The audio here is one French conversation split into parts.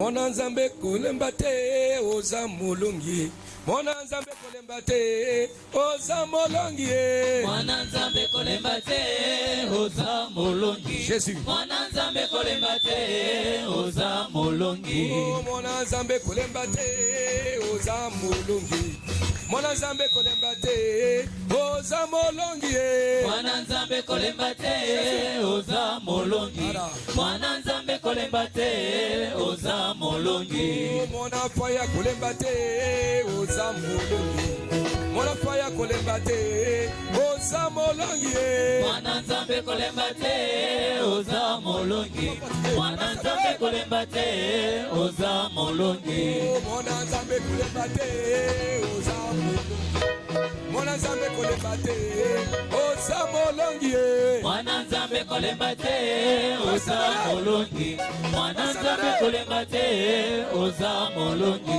Mwana nzambe kolemba te oza molongi. Mwana nzambe kolemba te oza molongi. Mwana nzambe kolemba te oza molongi. Jésus. Mwana nzambe kolemba te oza molongi. Mwana nzambe kolemba te oza molongi. Mwana nzambe kolemba te oza molongi. Mwana nzambe kolemba te oza molongi. Mwana nzambe kolemba te oza molongi. Mwana faya kolemba te oza molongi. Mwana faya kolemba te oza molongi. Mwana nzambe kolemba te oza molongi. Mwana nzambe kolemba te oza molongi. Mwana nzambe kolemba te oza molongi. Mwana nzambe kolemba te oza molongi. Mwana nzambe kolemba te oza molongi. Mwana nzambe kolemba te oza molongi.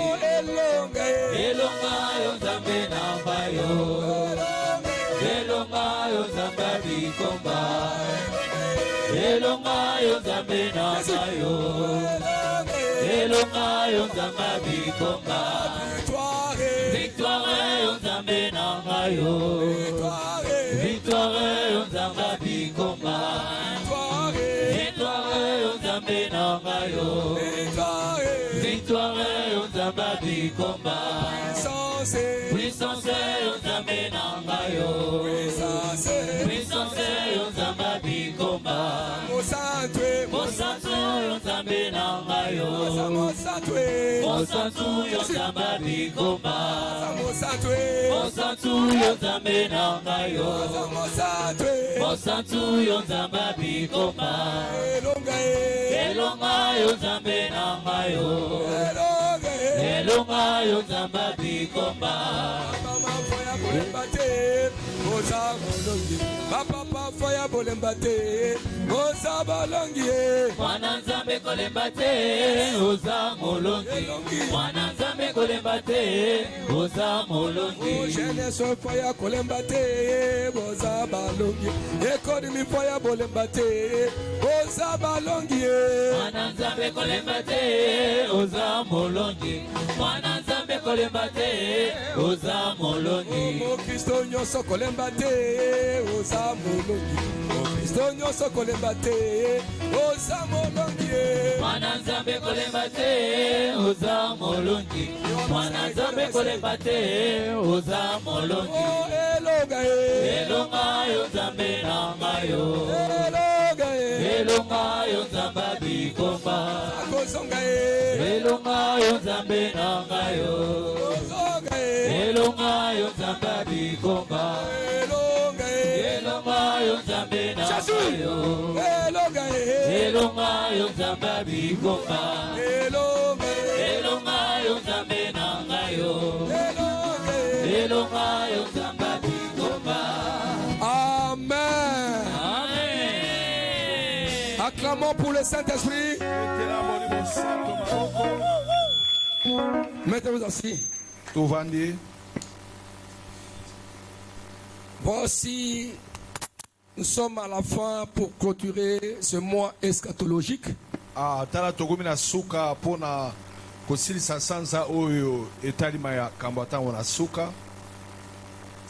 Elonga yo nzambe namba yo. Elonga yo nzambe bikomba. Elonga yo nzambe namba yo. Elonga yo nzambe bikomba. Victoire yo nzambe namba yo. Victoire yo nzambe bikomba. Victoire yo nzambe namba yo. Victoire yo nzambe bikomba. Puissance yo nzambe namba yo. Puissance yo nzambe bikomba. Mosantu yo nzambe namba yo. Mosantu yo nzambe bikomba. Mosantu yo nzambe namba yo. Mosantu yo nzambe bikomba. Elonga yo nzambe namba yo. Elonga yo nzambe bikomba. Papa faya bolemba te oza bolongi. Mwana nzambe kolemba te oza molongi. Mwana nzambe kolemba te oza molongi. Jeunesse faya kolemba te oza balongi. Économie faya bolemba te oza balongi. Mwana nzambe kolemba te oza molongi. Mwana nzambe kolemba te oza molongi. Kristo nyonso kolemba te oza molongi. Kristo nyonso kolemba te oza molongi. Mwana nzambe kolemba te oza molongi. Mwana nzambe kolemba te oza molongi. Elonga yo nzambe namba yo. Elonga yo nzambe bikomba. Elonga yo nzambe namba yo. Elonga yo nzambe bikomba. Elonga yo nzambe namba yo. Elonga yo nzambe bikomba. Elonga yo nzambe namba yo. Elonga yo nzambe bikomba. Amen. Amen. Acclamons pour le Saint-Esprit. Mettez-vous assis. Voici, nous sommes à la fin pour clôturer ce mois eschatologique.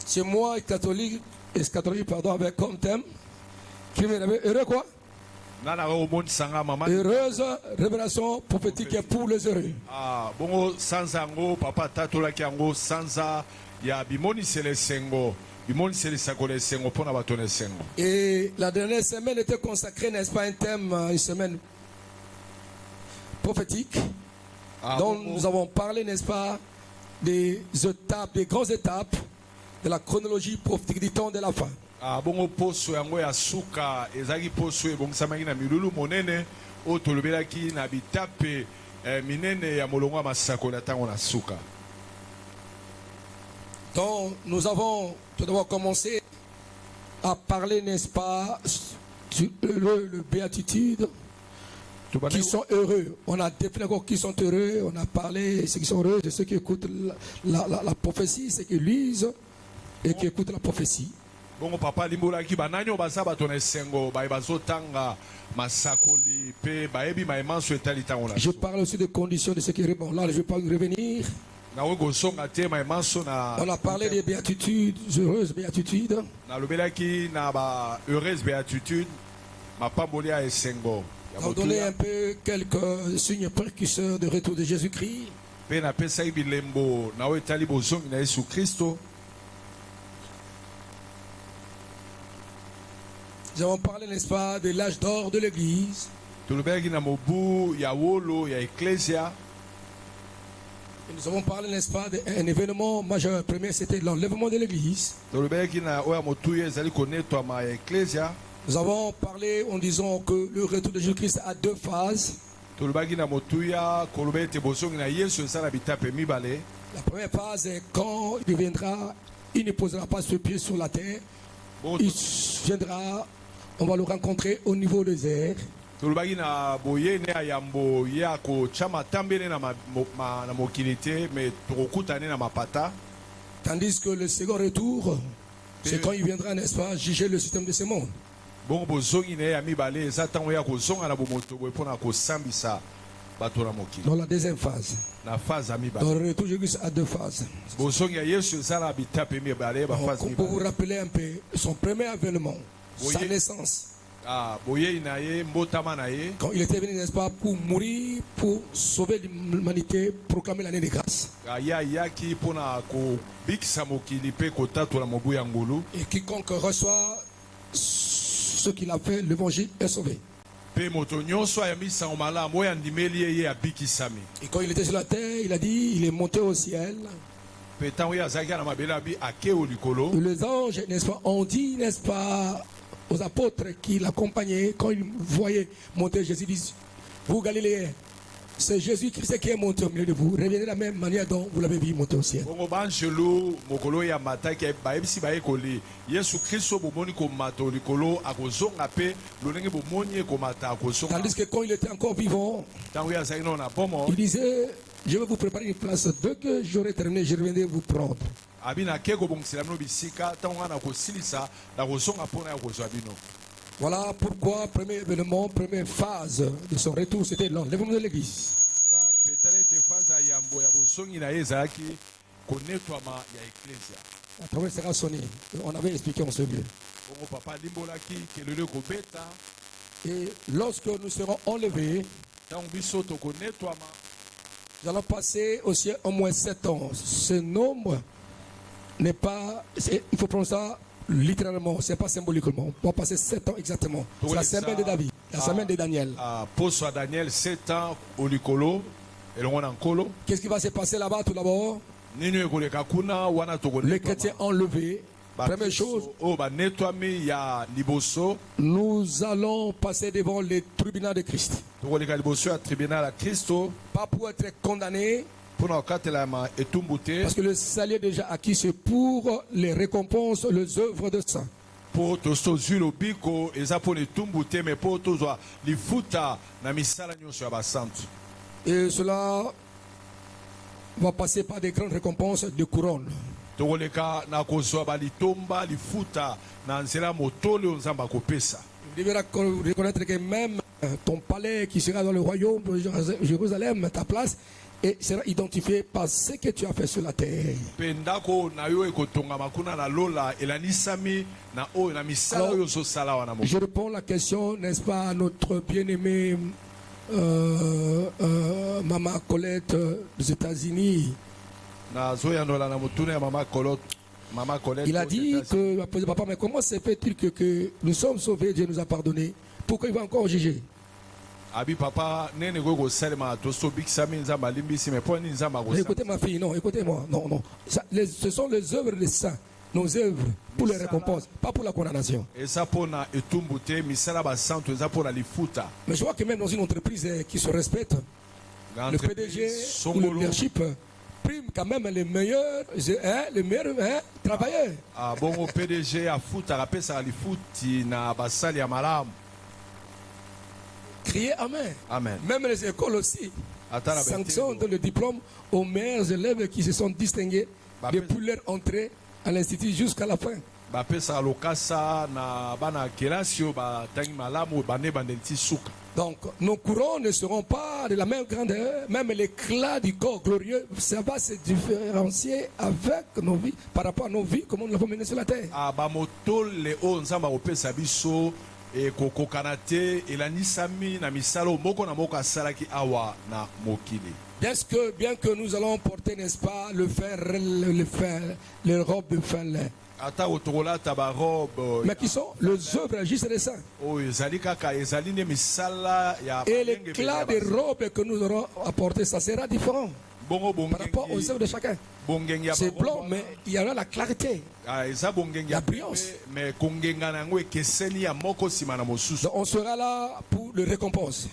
Ce mois eschatologique, pardon, avec comme thème, qui m'avait heureux quoi? Heureuse révélation prophétique pour les heureux. Et la dernière semaine était consacrée, n'est-ce pas, un thème, une semaine prophétique, dont nous avons parlé, n'est-ce pas, des étapes, des grandes étapes de la chronologie prophétique du temps de la fin. Bongo poso yango ya suka ezaki poso ebongisamaki na milulu monene o tolobelaki na bitape minene ya molongo ya masako na tango na suka. Donc nous avons tout d'abord commencé à parler, n'est-ce pas, sur le béatitude, qui sont heureux. On a défini encore qui sont heureux, on a parlé de ceux qui sont heureux, de ceux qui écoutent la prophétie, ceux qui lisent et qui écoutent la prophétie. bongo papa limbolaki banani baza bato na esengo bazotanga masakoli pe bayebi maemanso etali ntango na Je parle aussi des conditions de ce qui est bon. Là, je ne vais pas y revenir. nawe kosonga te maemanso na On a parlé des béatitudes, heureuses béatitudes. nalobelaki na ba heureuse béatitude mapamboli ya esengo ya On a donné motuya un peu quelques signes précurseurs de retour de Jésus-Christ. mpe napesaki bilembo nawe etali bozongi na yesu kristo. Nous avons parlé, n'est-ce pas, de l'âge d'or de l'Église. tolobelaki na mobu ya wolo ya eklesia. Et nous avons parlé, n'est-ce pas, d'un événement majeur. Le premier, c'était l'enlèvement de l'Église. tolobelaki na oyo ya motuya ezali konetwama ya eklesia. Nous avons parlé en disant que le retour de Jésus-Christ a deux phases. tolobaki na motuya koloba ete bozongi na yesu eza na bitape mibale. La première phase est quand il viendra, il ne posera pas ce pied sur la terre. Bon, Il viendra, on va le rencontrer au niveau des airs. tolobaki na boyene ya yambo ye akotya matambele na mokili te me tokokutane na mapata. Tandis que le second retour, c'est quand il viendra, n'est-ce pas, juger le système de ce monde. bongo bozongi na ye ya mibale eza ntango ya kozonga na bomoto boye mpona kosambisa bato na mokili Dans la deuxième phase. na phase ya Dans mibale. le retour, Jésus a deux phases. bozongi ya yesu eza na bitape mibale baphase Donc, pour vous mibale. rappeler un peu son premier avènement, Oui. sa naissance, boyei na ye mbotama na ye quand il était venu, n'est-ce pas, pour mourir, pour sauver l'humanité, proclamer l'année de grâce. ye ayaki mpona kobikisa mokili mpe kotatola mobu ya ngulu. Et quiconque reçoit ce qu'il a fait, l'évangile est sauvé. mpe moto nyonso ayambisa sango malamu oyo andimeli ye ye abikisami. Et quand il était sur la terre, il a dit, il est monté au ciel. mpe ntango ye azalaki na mabele abi ake o likolo. Et les anges, n'est-ce pas, ont dit, n'est-ce pas, aux apôtres qui l'accompagnaient, quand ils voyaient monter Jésus, ils disent, vous Galiléens, c'est Jésus-Christ qui est monté au milieu de vous. Revenez de la même manière dont vous l'avez vu monter au ciel. bongo banjelu mokolo ya mataki bayebisi bayekoli yesu kristo bomoni komata o likolo akozonga mpe lolenge bomoni ye komata akozonga. Tandis que quand il était encore vivant, ntango ye azalaki nano na bomo il disait, je vais vous préparer une place. Dès que j'aurai terminé, je reviendrai vous prendre. abi nake kobongisela bino bisika ntango nga na kosilisa nakozonga mpona ya kozwa bino. Voilà pourquoi, premier événement, première phase de son retour, c'était l'enlèvement de l'église. petala ete faza ya yambo ya bozongi na ye ezalaki konetwama ya eklesia. La trompette sera sonnée. On avait expliqué en ce lieu. bongo papa alimbolaki kelelo ekobeta Et lorsque nous serons enlevés, ntango biso tokonetwama nous allons passer au ciel au moins 7 ans. Ce nombre n'est pas... Il faut prendre ça littéralement, ce n'est pas symboliquement. On va passer 7 ans exactement. C'est la semaine de David, la semaine de Daniel. poso ya daniel 7 ans o likolo elongo na nkolo. Qu'est-ce qui va se passer là-bas tout d'abord? nini ekoleka kuna wana Les chrétiens enlevés. Première chose, oyo banetwami ya liboso nous allons passer devant les tribunaux de Christ. tokoleka liboso ya tribunal ya kristo Pas pour être condamnés, mpona kokatelama etumbu te parce que le salut est déjà acquis, c'est pour les récompenses, les œuvres de saints. mpo tozwi lobiko eza mpona etumbu te me mpo tozwa lifuta na misala nyonso ya basantu. Et cela va passer par des grandes récompenses de couronnes. tokoleka na kozwa balitomba lifuta na nzela motole oyo nzambe akopesa. Tu devras reconnaître que même ton palais qui sera dans le royaume de Jérusalem, ta place, et sera identifié par ce que tu as fait sur la terre. mpe ndako na yo ekotongama kuna na lola elanisami na oyo na misala Alors, oyo ozosala wana Je réponds à la question, n'est-ce pas, à notre bien-aimée Maman Colette des États-Unis. nazoyandola na motuna ya mama Colette. Il a dit que, papa, mais comment se fait-il que nous sommes sauvés, Dieu nous a pardonné? Pourquoi il va encore juger? abi papa nene koki kosalema tosobikisami nzambe alimbisi me mpo nini nzambe Écoutez ma fille, non, écoutez-moi, non, non. Ce sont les œuvres des saints, nos œuvres pour les récompenses, pas pour la condamnation. eza mpona etumbu te misala basantu eza mpona lifuta. Mais je vois que même dans une entreprise qui se respecte, le PDG ou le leadership prime quand même les meilleurs travailleurs. bongo pdg afutaka apesaka lifuti na basali ya malamu. Criez Amen. Amen. Même les écoles aussi Ata sanctionnent le diplôme aux meilleurs élèves qui se sont distingués depuis leur entrée à l'institut jusqu'à la fin. bapesaka lokasa na bana kelasi oyo batangi malamu bane bandeli ti suka. Donc, nos couronnes ne seront pas de la même grandeur, même l'éclat du corps glorieux, ça va se différencier avec nos vies, par rapport à nos vies, comment nous l'avons mené sur la terre. Bamotole oyo nzambe akopesa biso ekokokana te elanisami na misala moko na moko asalaki awa na mokili. Bien que nous allons porter, n'est-ce pas, les robes de fin lin. Mais qui sont les œuvres juste des saints. Et l'éclat des robes que nous aurons apporté, ça sera différent par rapport aux œuvres de chacun. C'est blanc, mais il y aura la clarté, la brillance. Donc on sera là pour le récompense.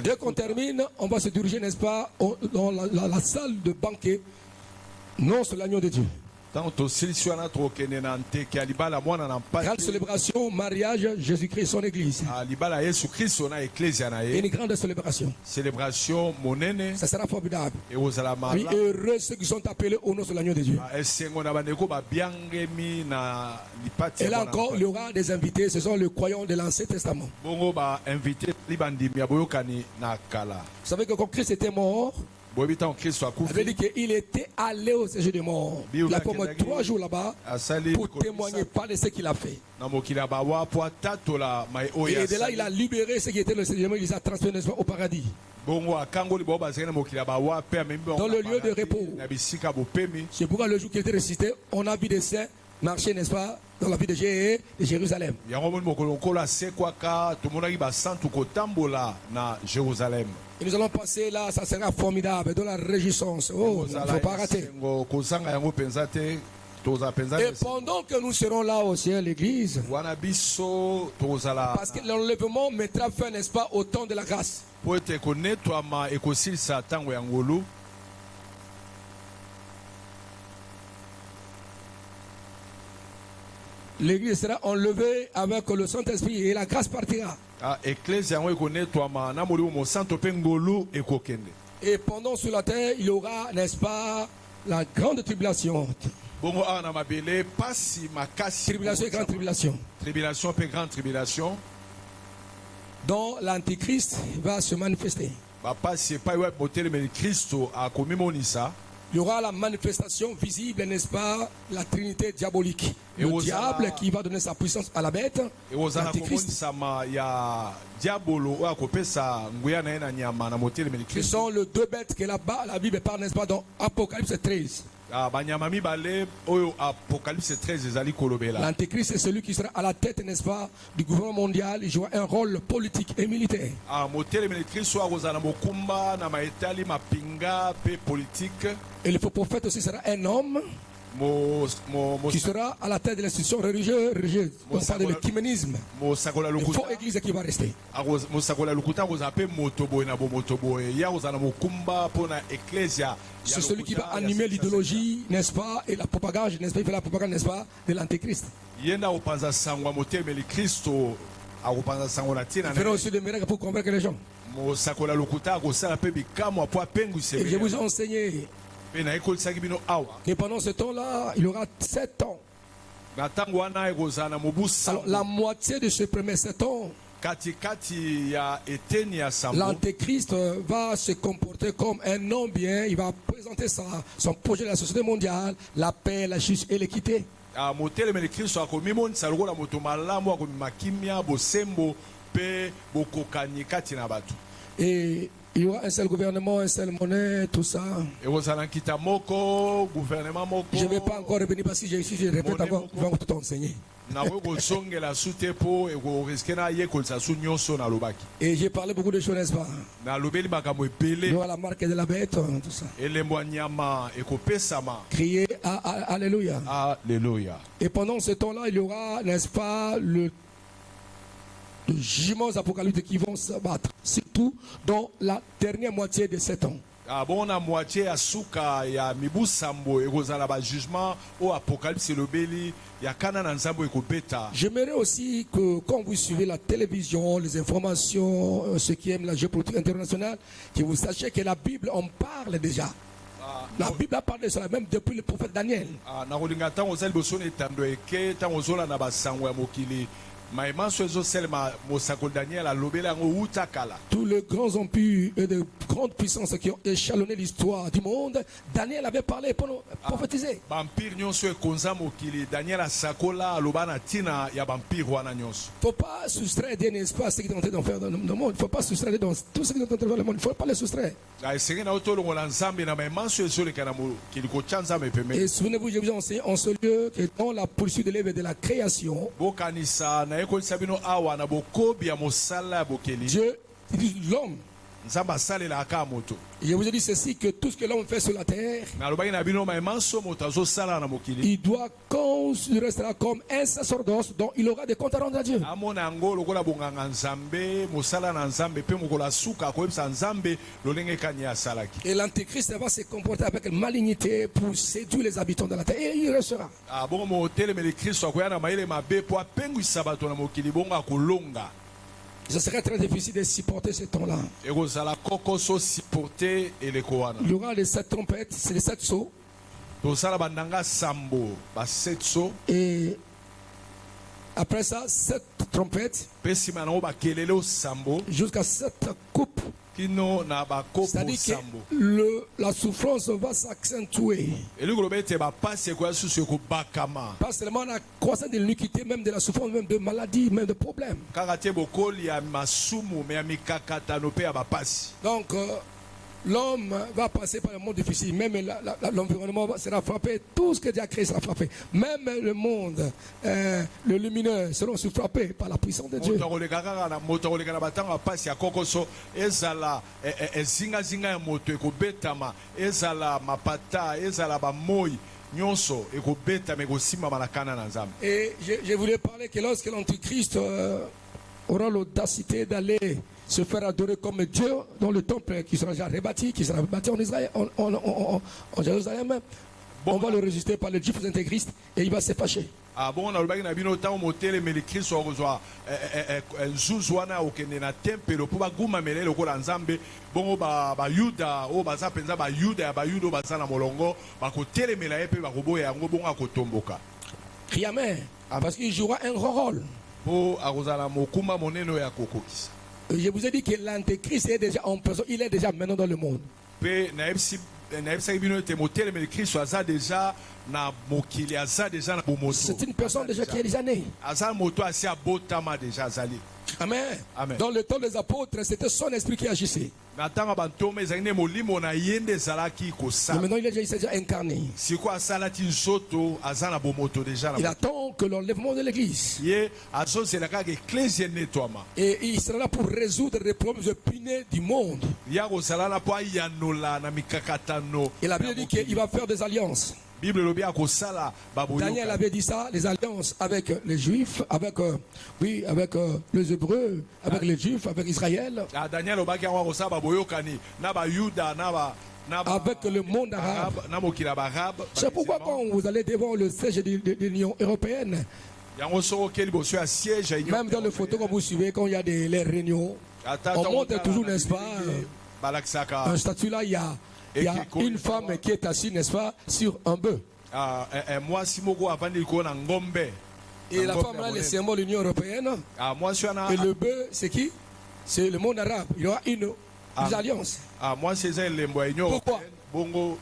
Dès qu'on termine, on va se diriger, n'est-ce pas, dans la salle de banquet. Non, c'est l'agneau de Dieu. Grande célébration, mariage, Jésus-Christ et son église. Une grande célébration. Ça sera formidable. Oui, heureux ceux qui sont appelés au nom de l'agneau de Dieu. Et là encore, il y aura des invités. Ce sont les croyants de l'Ancien Testament. Vous savez que quand Christ était mort, il avait dit qu'il était allé au séjour des morts. Il a fait 3 jours là-bas pour témoigner, pas de ce qu'il a fait. Et de là, il a libéré ceux qui étaient le séjour, il les a transférés au paradis. Dans le lieu de repos. C'est pourquoi le jour qu'il était ressuscité, on a vu des saints marcher, n'est-ce pas, dans la ville de Jérusalem. Et nous allons passer là, ça sera formidable, de la réjouissance. Oh, il ne faut pas rater. Et pendant que nous serons là au ciel, l'église, parce que l'enlèvement mettra fin, n'est-ce pas, au temps de la grâce. L'église sera enlevée avec le Saint-Esprit et la grâce partira. Et pendant sur la terre, il y aura, n'est-ce pas, la grande tribulation. Tribulation et grande tribulation. Tribulation et grande tribulation. Dont l'Antichrist va se manifester. Il y aura la manifestation visible, n'est-ce pas, la Trinité diabolique. Le diable qui va donner sa puissance à la bête, l'Antichrist. Ce sont les 2 bêtes que là-bas, la Bible parle, n'est-ce pas, dans Apocalypse 13. L'Antéchrist est celui qui sera à la tête, n'est-ce pas, du gouvernement mondial. Il jouera un rôle politique et militaire. Et le faux prophète aussi sera un homme qui sera à la tête de l'institution religieuse. On parle de l'écuménisme. Une fausse église qui va rester. C'est celui qui va animer l'idéologie, n'est-ce pas, et la propagande, n'est-ce pas, il fait la propagande, n'est-ce pas, de l'Antéchrist. Il fera aussi des miracles pour convaincre les gens. Et je vous ai enseigné que pendant ce temps-là, il y aura 7 ans. Alors, la moitié de ce premier 7 ans, l'Antéchrist va se comporter comme un homme bien. Il va présenter son projet de la société mondiale, la paix, la justice et l'équité. Et il y aura un seul gouvernement, un seul monnaie, tout ça. Je ne vais pas encore revenir parce que je répète encore, je vais encore tout enseigner. Et j'ai parlé beaucoup de choses, n'est-ce pas? Il y aura la marque de la bête, tout ça. Crier Alléluia. Alléluia. Et pendant ce temps-là, il y aura, n'est-ce pas, le jugements apocalyptiques qui vont se battre, surtout dans la dernière moitié de 7 ans. J'aimerais aussi que quand vous suivez la télévision, les informations, ceux qui aiment la géopolitique internationale, que vous sachiez que la Bible en parle déjà. La Bible a parlé de cela même depuis le prophète Daniel. nakolinga ntango oza liboso na etando eke ntango ozolanda basango ya mokili mayema so ezoselema mosakoli Daniel alobela yango wuta kala. Tous les grands empires et de grandes puissances qui ont échelonné l'histoire du monde, Daniel avait parlé pour nous prophétiser. bampire nyonso ekonza mokili Daniel asakola aloba na ntina ya bampire wana nyonso. Il ne faut pas soustraire Dieu, n'est-ce pas, ce qui est en train de faire dans le monde. Il ne faut pas soustraire dans tout ce qui est en train de faire dans le monde. Il ne faut pas les soustraire. esenge na yo tolongola nzambe na mayema so ezoleka na mokili kotya nzambe pembeni. Et souvenez-vous, je vous ai enseigné en ce lieu que dans la poursuite de l'œuvre de la création, bokanisa nayekolisa bino awa na bokobi ya mosala ya bokeli Dieu utilise l'homme. nzambe asalelaka moto. Et je vous ai dit ceci, que tout ce que l'homme fait sur la terre, nalobaki na bino mayema so moto azosala na mokili il doit, quand il restera comme un sacerdoce, dont il aura des comptes à rendre à Dieu. amona yango lokola bonganga nzambe mosala na nzambe mpe mokolo asuka akoyebisa nzambe lolenge kani asalaki. Et l'antéchrist va se comporter avec malignité pour séduire les habitants de la terre. Et il restera. bongo motelemeli kristo akoya na mayele mabe mpo apengwisa bato na mokili bongo akolonga. Ce serait très difficile de supporter ce temps-là. ekozala kokoso supporte eleko wana. Il y aura les 7 trompettes, c'est les 7 sceaux. tosala bandanga sambo baset so Et après ça, 7 trompettes mpe nsima yango bakelele osambo jusqu'à 7 coupes. kino na bakopo C'est-à-dire sambo. que la souffrance va s'accentuer. elingi koloba ete bapasi ekoya susu ekobakama Pas seulement la croissance de l'iniquité, même de la souffrance, même de maladies, même de problèmes. kaka te bokoli ya masumu me ya mikakatano mpe ya bapasi. Donc, l'homme va passer par un monde difficile. Même l'environnement sera frappé. Tout ce que Dieu a créé sera frappé. Même le monde, le lumineux, seront frappés par la puissance de Dieu. moto akoleka na batango ya pasi ya kokoso ezala ezingazinga ya moto ekobetama ezala mapata ezala bamoi nyonso ekobetama ekosimama na kana na nzambe. Et je voulais parler que lorsque l'Antichrist aura l'audacité d'aller se faire adorer comme Dieu dans le temple qui sera déjà rebâti, en Israël, en Jérusalem, on va le résister par les juifs intégristes et il va se fâcher. bongo nalobaki na bino ntango motelemeli kristo akozwa nzuzu wana okende na tempelo mpo bagumamela lokola nzambe bongo bayuda oyo baza mpenza bayuda ya bayuda oyo baza na molongo bakotelemela ye mpe bakoboya yango bongo akotomboka. Amen. Parce qu'il jouera un grand rôle. mpo akozala mokumba monene oyo akokokisa. Je vous ai dit que l'Antéchrist est déjà en personne, il est déjà maintenant dans le monde. mpe nayebisaki bino ete motelemeli kristo aza deja na mokili aza deja na bomoto. C'est une personne déjà qui est déjà née. aza moto asi abotama deja azali. Amen. Amen. Dans le temps des apôtres, c'était son esprit qui agissait. na ntango bantoma ezali nde molimo na ye nde ezalaki Mais kosala. maintenant, il est déjà incarné. sikoyo asalaki nzoto aza na bomoto deja na Il attend que l'enlèvement de l'église. ye azozela kaka eklesia netwama Et il sera là pour résoudre les problèmes épineux du monde. ya kozala na mpo ayanola na mikakatano. Et la Bible dit qu'il va faire des alliances. bible elobi akosala Daniel baboyoka. avait dit ça, les alliances avec les Juifs, avec les Hébreux, avec les Juifs, avec Israël, daniel alobaki yango akosala baboyokani na bayuda avec le monde arabe. na mokili ya baarabe. C'est pourquoi quand vous allez devant le siège de l'Union européenne, yango soko oke liboso ya siège ya Union même dans les photos que vous suivez, quand il y a les réunions, on montre toujours, n'est-ce pas, balakisaka un statut là, il y a une femme qui est assise, n'est-ce pas, sur un bœuf. mwasi moko avandi likolo na ngombe. Et la femme là, le symbole de l'Union européenne. mwasi wana Et le bœuf, c'est qui? C'est le monde arabe. Il y aura une alliance. mwasi eza elembo ya Union Pourquoi? européenne. bongo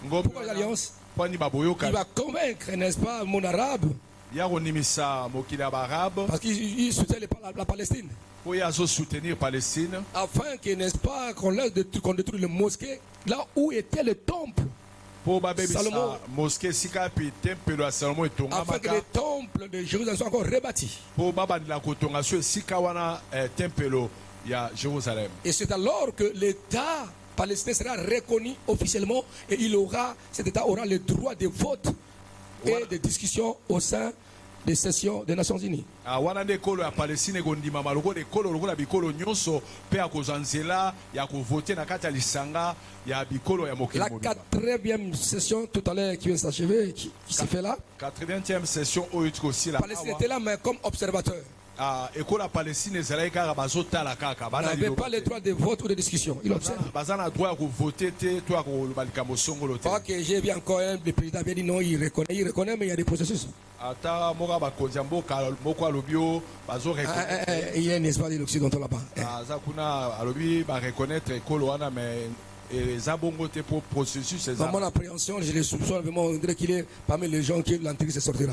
ngombe Pourquoi l'alliance? pwani Il baboyoka va convaincre, n'est-ce pas, le monde arabe, ya konimisa mokili ya baarabe parce qu'il soutient la Palestine. po ye azosoutenir palestine Afin que, n'est-ce pas, qu'on détruise les mosquées, là où était le temple. po babebisa Salomon. moske esika api tempelo ya salomo Afin que etongamaka le temple de Jérusalem soit encore rebâti. po babandela kotonga so esika wana tempelo ya jérusalem. Et c'est alors que l'État palestinien sera reconnu officiellement et cet État aura le droit de vote et Voilà. de discussion au sein des sessions des Nations Unies. wana nde ekolo ya palestine ekondimama lokola ekolo lokola bikolo nyonso mpe akozwa nzela ya kovote na kati ya lisanga ya bikolo ya mokili La mobimba. 4e session tout à l'heure qui vient de s'achever, qui s'est fait là, 80e session oyo tikosila la Palestine était là mais comme observateur. École Palestine ezalaki kaka bazotala kaka On n'avait pas les droits de vote ou de discussion. Il observe. baza na droit ya kovote te to ya koloba likambo songolo te. Pas que j'ai vu encore le président avait dit non, il reconnaît, mais il y a des processus. Ata moko ya bakonzi ya mboka moko alobi o bazoreconnaître Il y a un espace de l'Occident là-bas. aza kuna alobi bareconnaître ekolo wana mais eza bongo te pour processus eza. Dans mon appréhension, je les soupçonne vraiment, on dirait qu'il est parmi les gens qui l'Antichrist sortira.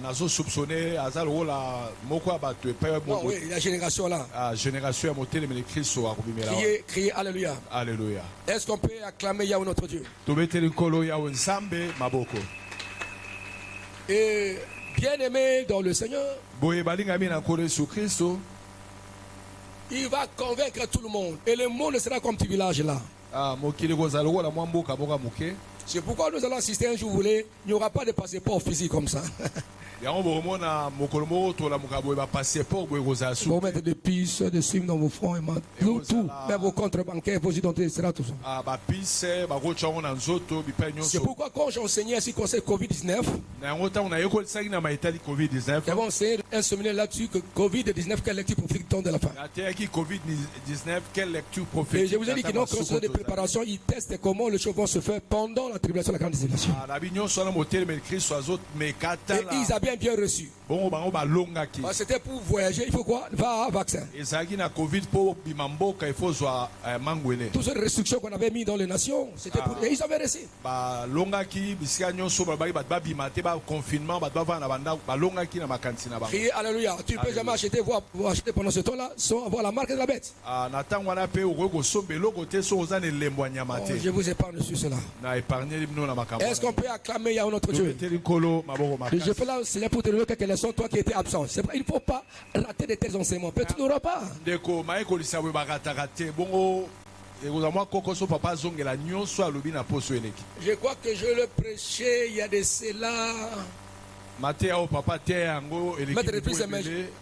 nazo soupçonné aza lokola moko ya bato epai Bon, oui, la génération là. génération ya motelemeli kristo akobimela Criez Alléluia. Alléluia. Est-ce qu'on peut acclamer Yahweh notre Dieu? tobeteli nkolo yawe nzambe maboko. Et bien-aimé dans le Seigneur, boye balingami na nkolo yesu kristo il va convaincre tout le monde. Et le monde sera comme petit village là. mokili kozala lokola mwa mboka moko ya moke. C'est pourquoi nous allons assister un jour, vous voulez, il n'y aura pas de passeport physique comme ça. yango bokomona mokolo moko tolamuka boye bapasseport boye kozala Ils vont mettre des puces, des cimes dans vos fronts, tout, même vos comptes bancaires, vos identités, sera tout ça. bapise bakotya yango na nzoto bipai C'est nyonso. pourquoi quand j'ai enseigné ainsi conseil Covid-19, na yango ntango nayekolisaki na maitali covid-19 j'avais enseigné un séminaire là-dessus que Covid-19, quelle lecture prophétique de la fin. nateyaki covid-19 quelle lecture Et prophétique je vous ai dit qu'ils n'ont construit des préparations, ils testent comment les choses vont se faire pendant la tribulation, la grande tribulation. nabi nyonso wana motelemeli kristo azomeka Et tala ils avaient bien reçu. bongo bango balongaki. C'était pour voyager, il faut quoi? Va à vaccin. ezalaki na covid mpo bima mboka ifo zwa mangwele Toutes ces restrictions qu'on avait mis dans les nations, c'était pour... Et ils avaient reçu. balongaki bisika nyonso balobaki bato babima te baconfinement bato bavanda na bandako balongaki na makanisi na bango. Criez Alléluia. Tu ne peux jamais acheter, acheter pendant ce temps-là sans avoir la marque de la bête. na ntango wana mpe okoki kosomba eloko te so oza na elembo ya nyama te. Je vous épargne sur cela. na épargne bino na makambo. Est-ce qu'on peut acclamer Yahweh notre Dieu? tobeteli nkolo maboko Je makasi. fais là, Seigneur, pour te donner quelques leçons, toi qui étais absent. Il ne faut pas rater de tels enseignements. Peut-être tu n'auras pas. ndeko mayekolisa boye barataka te bongo ekozala mwa koko so papa azongela nyonso alobi na poso eleki. Je crois que je le prêchais il y a de cela. mateya oyo papa te yango Maître de plus,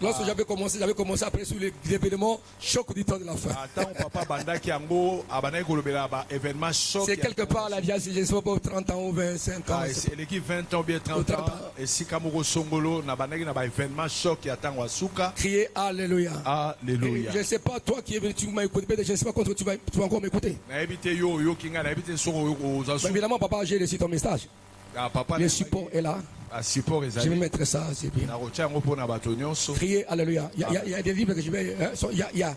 lorsque j'avais commencé après sur les événements choc du temps de la fin. ntango papa abandaki yango abandaki kolobela baévénement choc. C'est quelque part la vie, je ne sais pas, 30 ans ou 25 ans. eleki 20 ans bien 30 ans esika moko songolo nabandaki na baévénement choc ya ntango ya suka. Criez Alléluia. Alléluia. Je ne sais pas, toi qui es venu, tu m'as écouté, je ne sais pas quand tu vas encore m'écouter. nayebi te yo oyoki ngai nayebi te soko oza Mais su. évidemment, papa, j'ai reçu ton message. papa Le support est là. support Je vais ezali mettre ça, c'est bien. nakotia yango mpo na bato nyonso. Criez Alléluia. Il y a des livres que je vais. Il y a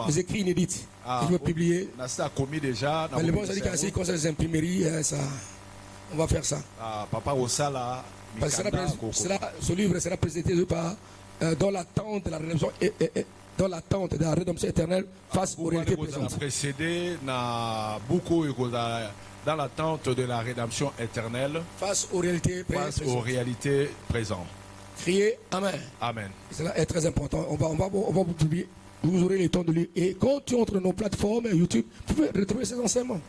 des écrits inédits que je vais publier. nasi akomi déjà Mais le bon, ça dit qu'en ce qui concerne les imprimeries, ça, on va faire ça. papa osala Parce que ce livre sera présenté par dans l'attente de la rédemption dans l'attente de la rédemption éternelle face aux réalités présentes. précédé na buku ekozala dans l'attente de la rédemption éternelle Face aux réalités présentes. Criez Amen. Amen. Cela est très important. On va vous publier. Vous aurez le temps de lire. Et quand tu entres dans nos plateformes YouTube, vous pouvez retrouver ces enseignements.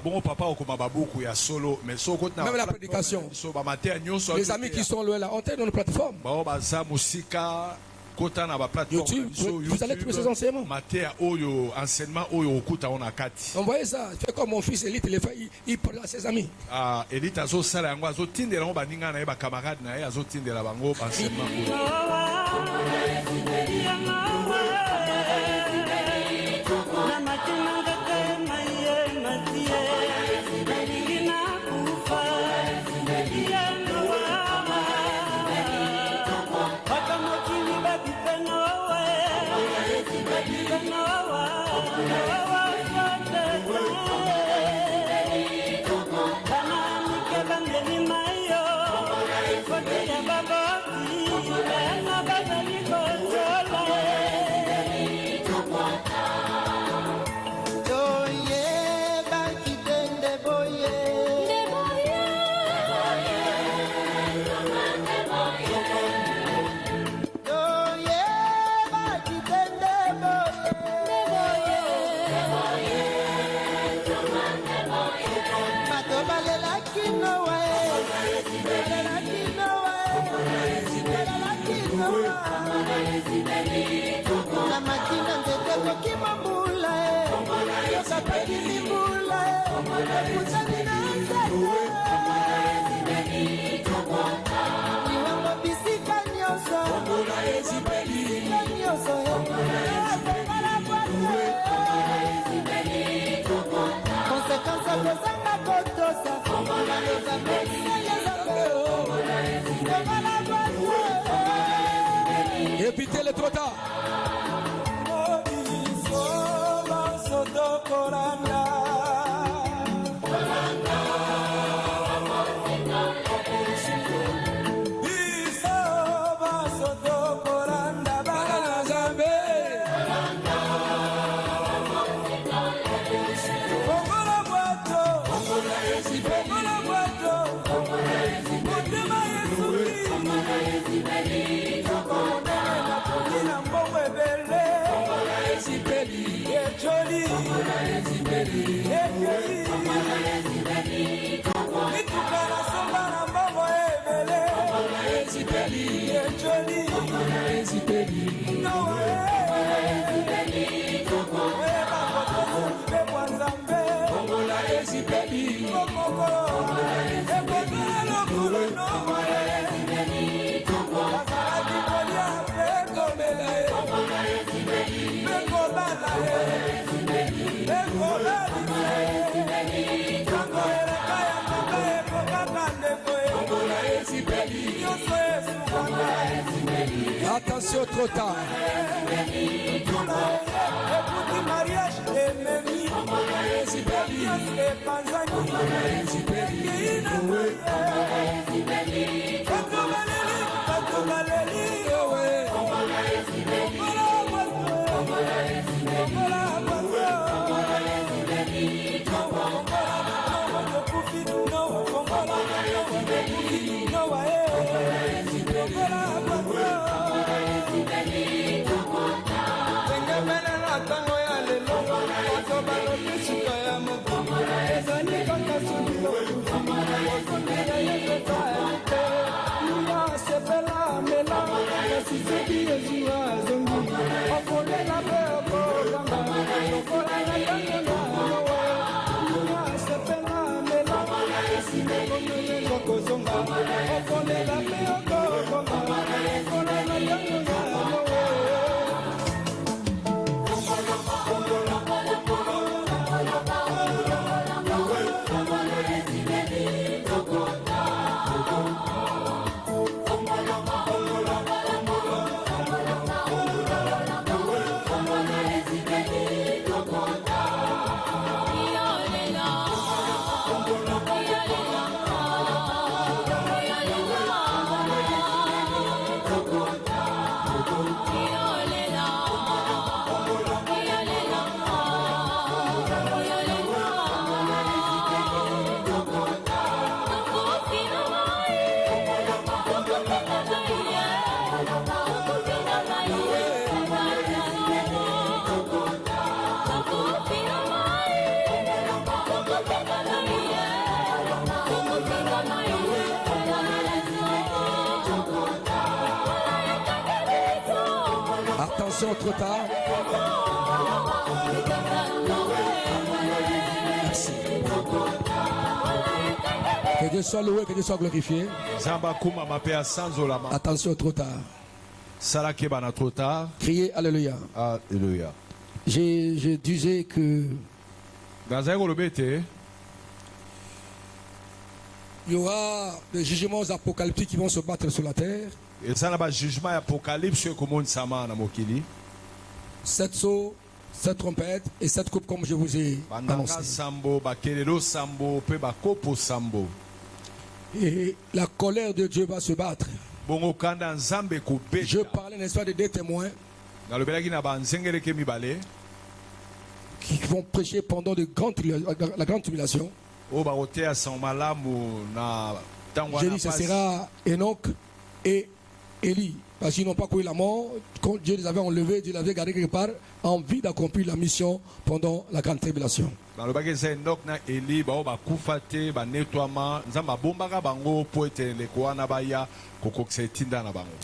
Bon papa okoma babuku ya solo mais même la prédication. Les amis qui sont là, entrez dans nos plateformes. YouTube, vous allez trouver ces enseignements. Envoyez ça. Fais comme mon fils Élite, il parle à ses amis. Élite azosala yango azotindela ngo baninga na ye bakamarade na ye azotindela bango enseignement Bisika Attention, trop tard. Attention, trop tard. Merci. Que Dieu soit loué, que Dieu soit glorifié. Attention, trop tard. Criez Alléluia. Alléluia. Je disais que il y aura des jugements apocalyptiques qui vont se battre sur la terre. Sept sceaux, sept trompettes et sept coupes comme je vous ai annoncé. Et la colère de Dieu va se battre. Je parlais, n'est-ce pas, de deux témoins qui vont prêcher pendant la grande tribulation. J'ai dit ce sera Enoch et Élie, parce qu'ils n'ont pas connu la mort. Quand Dieu les avait enlevés, Dieu les avait gardés quelque part en vie d'accomplir la mission pendant la grande tribulation.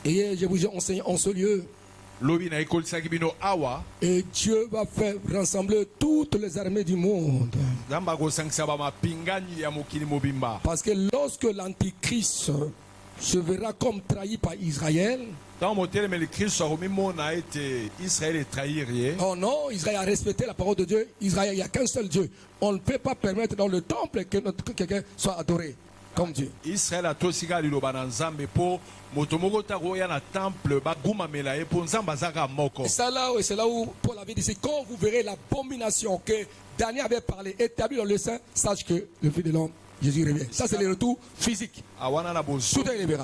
Et hier, je vous ai enseigné en ce lieu. Et Dieu va faire rassembler toutes les armées du monde. Parce que lorsque l'Antichrist se verra comme trahi par Israël. Oh non, Israël a respecté la parole de Dieu. Israël, il n'y a qu'un seul Dieu. On ne peut pas permettre dans le temple que quelqu'un soit adoré. comme Dieu. Israël a tosika liloba na nzambe po moto moko tako ya na temple ba gumamela ye po nzambe azaka moko. Et c'est là où Paul avait dit, c'est quand vous verrez l'abomination que Daniel avait parlé, établi dans le sein, sache que le Fils de l'homme, Jésus revient. Ça c'est le retour physique. Awana na bozo. Tout est libéré.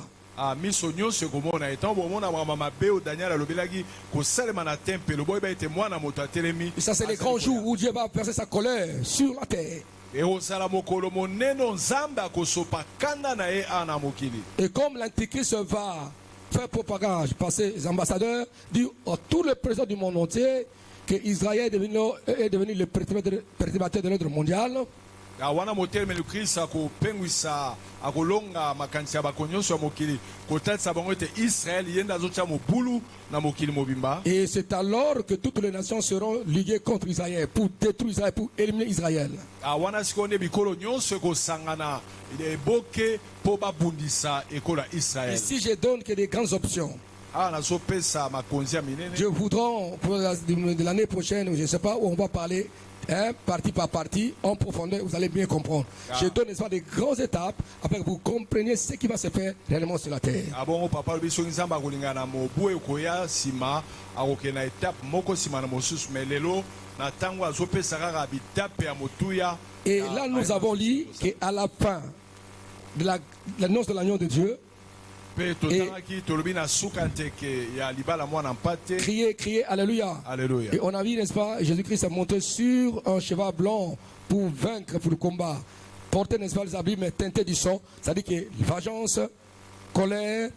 Miso nyonso komona etant bomona mama beo Daniel alobelaki ko salema na temple boy ba ete mwana moto atelemi. Et ça c'est les grands jours où Dieu va verser sa colère sur la terre. Et comme l'Antichrist va faire propagande, passer les ambassadeurs, dire à tous les présidents du monde entier que Israël est devenu le perturbateur de l'ordre mondial. Awana motel melukrisa ko pengwisa akolonga makanisi ya bakonyonso ya mokili kotatisa bango ete Israël yenda azotia mobulu na mokili mobimba. Et c'est alors que toutes les nations seront liées contre Israël pour détruire Israël, pour éliminer Israël. Awana sikonde bikolo nyonso ekosangana eboke po babundisa ekola Israël. Et si je donne que des grandes options, je voudrais pour l'année prochaine, je ne sais pas où on va parler, partie par partie, en profondeur, vous allez bien comprendre. Je donne des grandes étapes afin que vous compreniez ce qui va se faire réellement sur la terre. Et là, nous avons lu qu'à la fin de l'annonce de l'agneau de Dieu, crier Alléluia. Alléluia. Et on a vu, n'est-ce pas, Jésus-Christ a monté sur un cheval blanc pour vaincre, pour le combat. Porter, n'est-ce pas, les habits, mais teintés du sang. C'est-à-dire que vengeance, colère,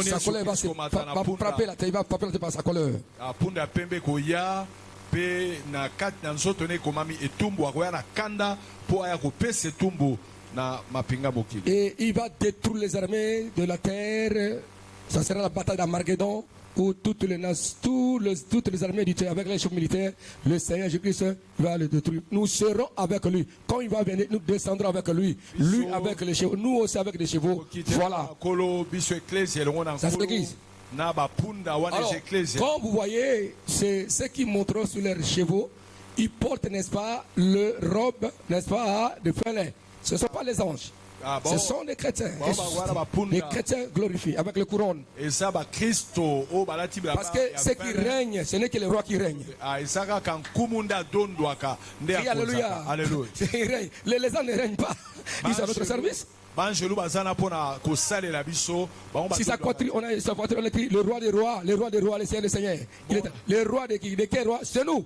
sa colère va frapper la terre, il va frapper la terre par sa colère. Et il va détruire les armées de la terre. Ça sera la bataille d'Armageddon où toutes les armées du terre avec les chefs militaires, le Seigneur Jésus-Christ va le détruire. Nous serons avec lui. Quand il va venir, nous descendrons avec lui. Lui avec les chevaux, nous aussi avec les chevaux. Voilà. Ça c'est l'église. Alors, quand vous voyez, c'est ce qui montrent sur leurs chevaux, ils portent, n'est-ce pas, le robe, n'est-ce pas, de fêlée. Ce ne sont pas les anges. Ce sont les chrétiens. Les chrétiens glorifiés avec le couronne. Parce que ce qui règne, ce n'est que le roi qui règne. Alléluia. Les anges ne règnent pas. Ils sont à notre service. Si ça continue, on a écrit le roi des rois, le roi des rois, le Seigneur des seigneurs. Le roi de quel roi? C'est nous.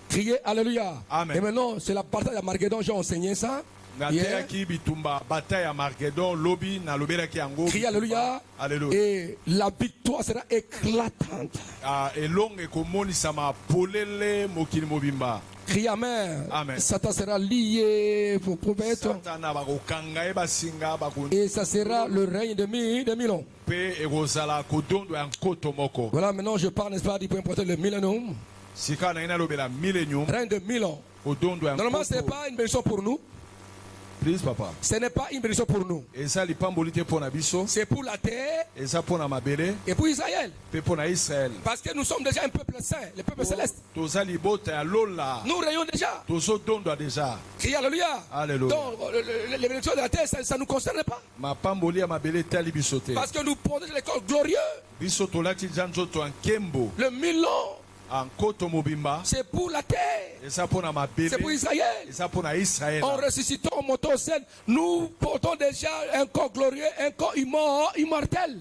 Criez Alléluia. Amen. Et maintenant, c'est la bataille d'Armageddon, j'ai enseigné ça. Criez Alléluia. Et la victoire sera éclatante. Criez Amen. Amen. Satan sera lié pour prophète. Et ça sera le règne de 1000 ans. Voilà, maintenant je parle, n'est-ce pas, du point important, le millénium. Règne de 1000 ans. Normalement, ce n'est pas une bénédiction pour nous. Please, papa. Ce n'est pas une bénédiction pour nous. C'est pour la terre et pour Israël. Parce que nous sommes déjà un peuple saint, le peuple céleste. Nous régnons déjà. Criez Alléluia. Donc, les bénédictions de la terre, ça ne nous concerne pas. Parce que nous portons les corps glorieux. Le 1000 ans. C'est pour la terre. C'est pour Israël. En ressuscitant, en montant au ciel, nous portons déjà un corps glorieux, un corps immortel.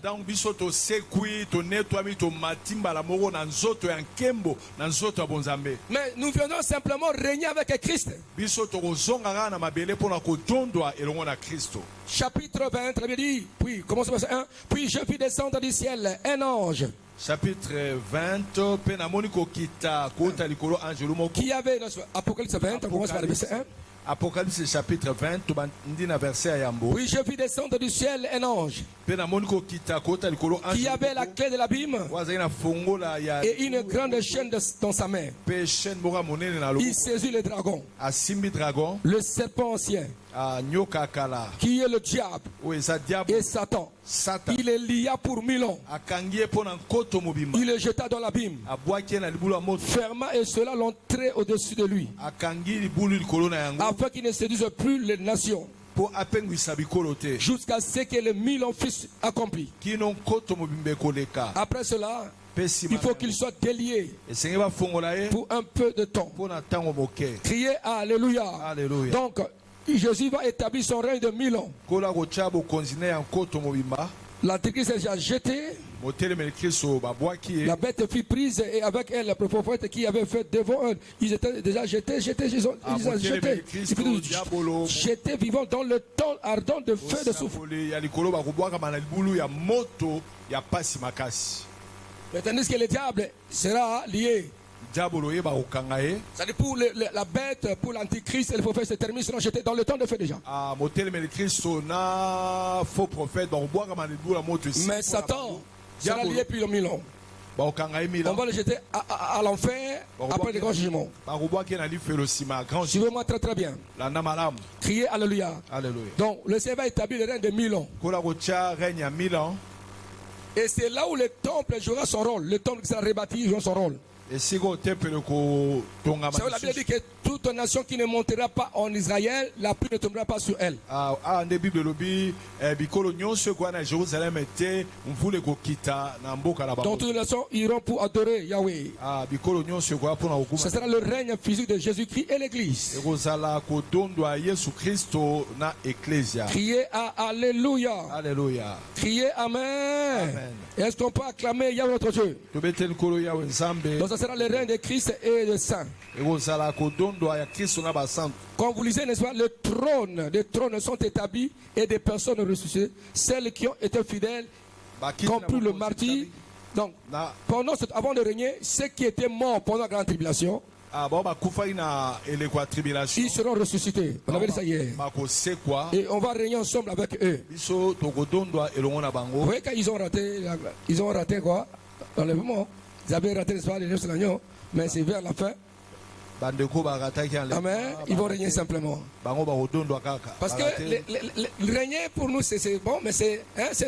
Mais nous venons simplement régner avec Christ. Chapitre 20, très bien dit. Puis, commençons par 1. Puis je vis descendre du ciel un ange. Chapitre 20, qui avait Apocalypse 20, on commence par le verset 1. Apocalypse chapitre 20, oui, je vis descendre du ciel un ange qui avait la clé de l'abîme et une grande chaîne dans sa main. Il saisit le dragon, le serpent ancien, nyoka kala qui est le diable oyo eza diable et Satan. Satan Il est lié pour 1000 ans. akangi ye mpo na nkoto mobimba Il est jeté dans l'abîme, abwaki ye na libulu ya moto fermant et cela l'entrée au-dessus de lui, akangi libulu likolo na yango afin qu'il ne séduise plus les nations, mpo apengwisa bikolo te jusqu'à ce que les 1000 ans fussent accomplis. kino nkoto mobimba ekoleka Après cela, mpe il nsima faut qu'il soit délié esenge bafongola ye pour un peu de temps. mpo na ntango moke. Criez Alléluia. Alléluia. Donc, Jésus va établir son règne de 1000 ans. kola kotia bokonzi na ya nkoto mobimba L'Antéchrist est déjà jeté, motelemeli kristo babwaki ye la bête fut prise et avec elle, le prophète qui avait fait devant eux, ils étaient déjà jetés, ils ont jetés. Jetés vivants dans le temps ardent de feu de souffle. osangoli ya likolo bakobwakama na libulu ya moto ya pasi makasi. Mais tandis que le diable sera lié. diabolo oyeba kokanga ye C'est-à-dire pour la bête, pour l'Antichrist et le prophète se terminent, seront jetés dans le temps de feu déjà. motelemeli kristo na faux prophète bakobwakama na libulu ya moto esika Mais mpona Satan bango. sera Diabolo, lié puis le 1000 ans. bakokanga ye On mila va le jeter à l'enfer après le grand jugement. bakobwaki ye na lifelo nsima ya grand Suivez-moi très très bien. landa malamu. Criez Alléluia. Alléluia. Donc le Seigneur va établir le règne de 1000 ans. kola kotia règne ya 1000 ans Et c'est là où le temple jouera son rôle. Le temple qui sera rebâti jouera son rôle. esika otempelo kotongama C'est vrai, la Bible dit que toute nation qui ne montera pas en Israël, la pluie ne tombera pas sur elle. nde bible elobi bikolo nyonso ekoya na jérusalem te mvula ekokita na mboka na Donc bango. toutes les nations iront pour adorer Yahweh. bikolo nyonso ekoya mpona Ce kokuma sera le règne physique de Jésus-Christ et l'Église. ekozala kodondwa yesu kristo na eklesia. Criez à Alléluia. Alléluia. Criez Amen. Amen. Est-ce qu'on peut acclamer Yahweh notre Dieu? tobeteli nkolo yawe nzambe Donc ce sera le règne de Christ et de saints. ekozala kodondwa ya kristo na basantu. Quand vous lisez, n'est-ce pas, les trônes sont établis et des personnes ressuscitées, celles qui ont été fidèles, Bakiti qui ont na pris le bokonzi martyr. Donc, na avant de régner, ceux qui étaient morts pendant la grande tribulation, bao bakufaki na eleko ya tribulation ils seront ressuscités. On avait dit ça hier. bakosekwa Et on va régner ensemble avec eux. biso tokodondwa elongo na Vous bango. voyez quand ils ont raté quoi? L'enlèvement. Ils avaient raté, n'est-ce pas, les 9 l'agneau, mais c'est vers la fin. bandeko barataki enlèvement, Amen. Ils vont régner simplement. bango bakodondwa kaka. Parce que Barate, le régner pour nous, c'est bon, mais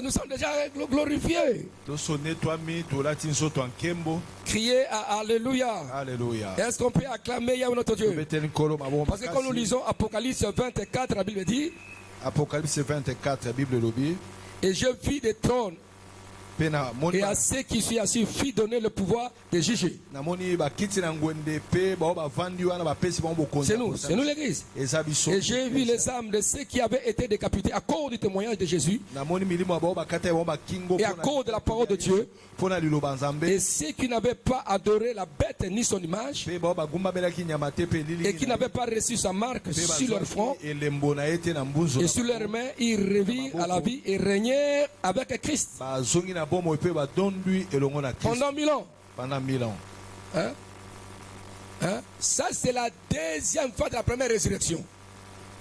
nous sommes déjà glorifiés. tosonetwami tolati nzoto ya nkembo. Criez à Alléluia. Alléluia. Est-ce qu'on peut acclamer Yahweh notre Dieu? tobeteli nkolo mabombo Parce que quand nous makasi. lisons Apocalypse 24, la Bible dit, Apocalypse 24 bible elobi et je vis des trônes, mpe namoni et à ceux qui sont assis, fit donner le pouvoir de juger. namoni bakiti na ngwende mpe bao bavandi wana bapesi bango bokonzi C'est ya nous kosala. l'église. eza biso. Et j'ai vu les âmes de ceux qui avaient été décapités à cause du témoignage de Jésus namoni milimo ya bao bakata ya bao bakingo et à cause de la parole de Dieu, mpona liloba nzambe et ceux qui n'avaient pas adoré la bête ni son image, mpe bao bagumbabelaki nyama te mpe elili et qui n'avaient pas reçu sa marque mpe sur leur front bazwaki elembo na ye te na mbunzo et na sur leurs mains, ils revirent à la vie et régnèrent avec Christ bazongi na bomoi mpe badondwi elongo na Kristo pendant 1000 ans. pendant 1000 ans. Hein? Ça, c'est la deuxième phase de la première résurrection.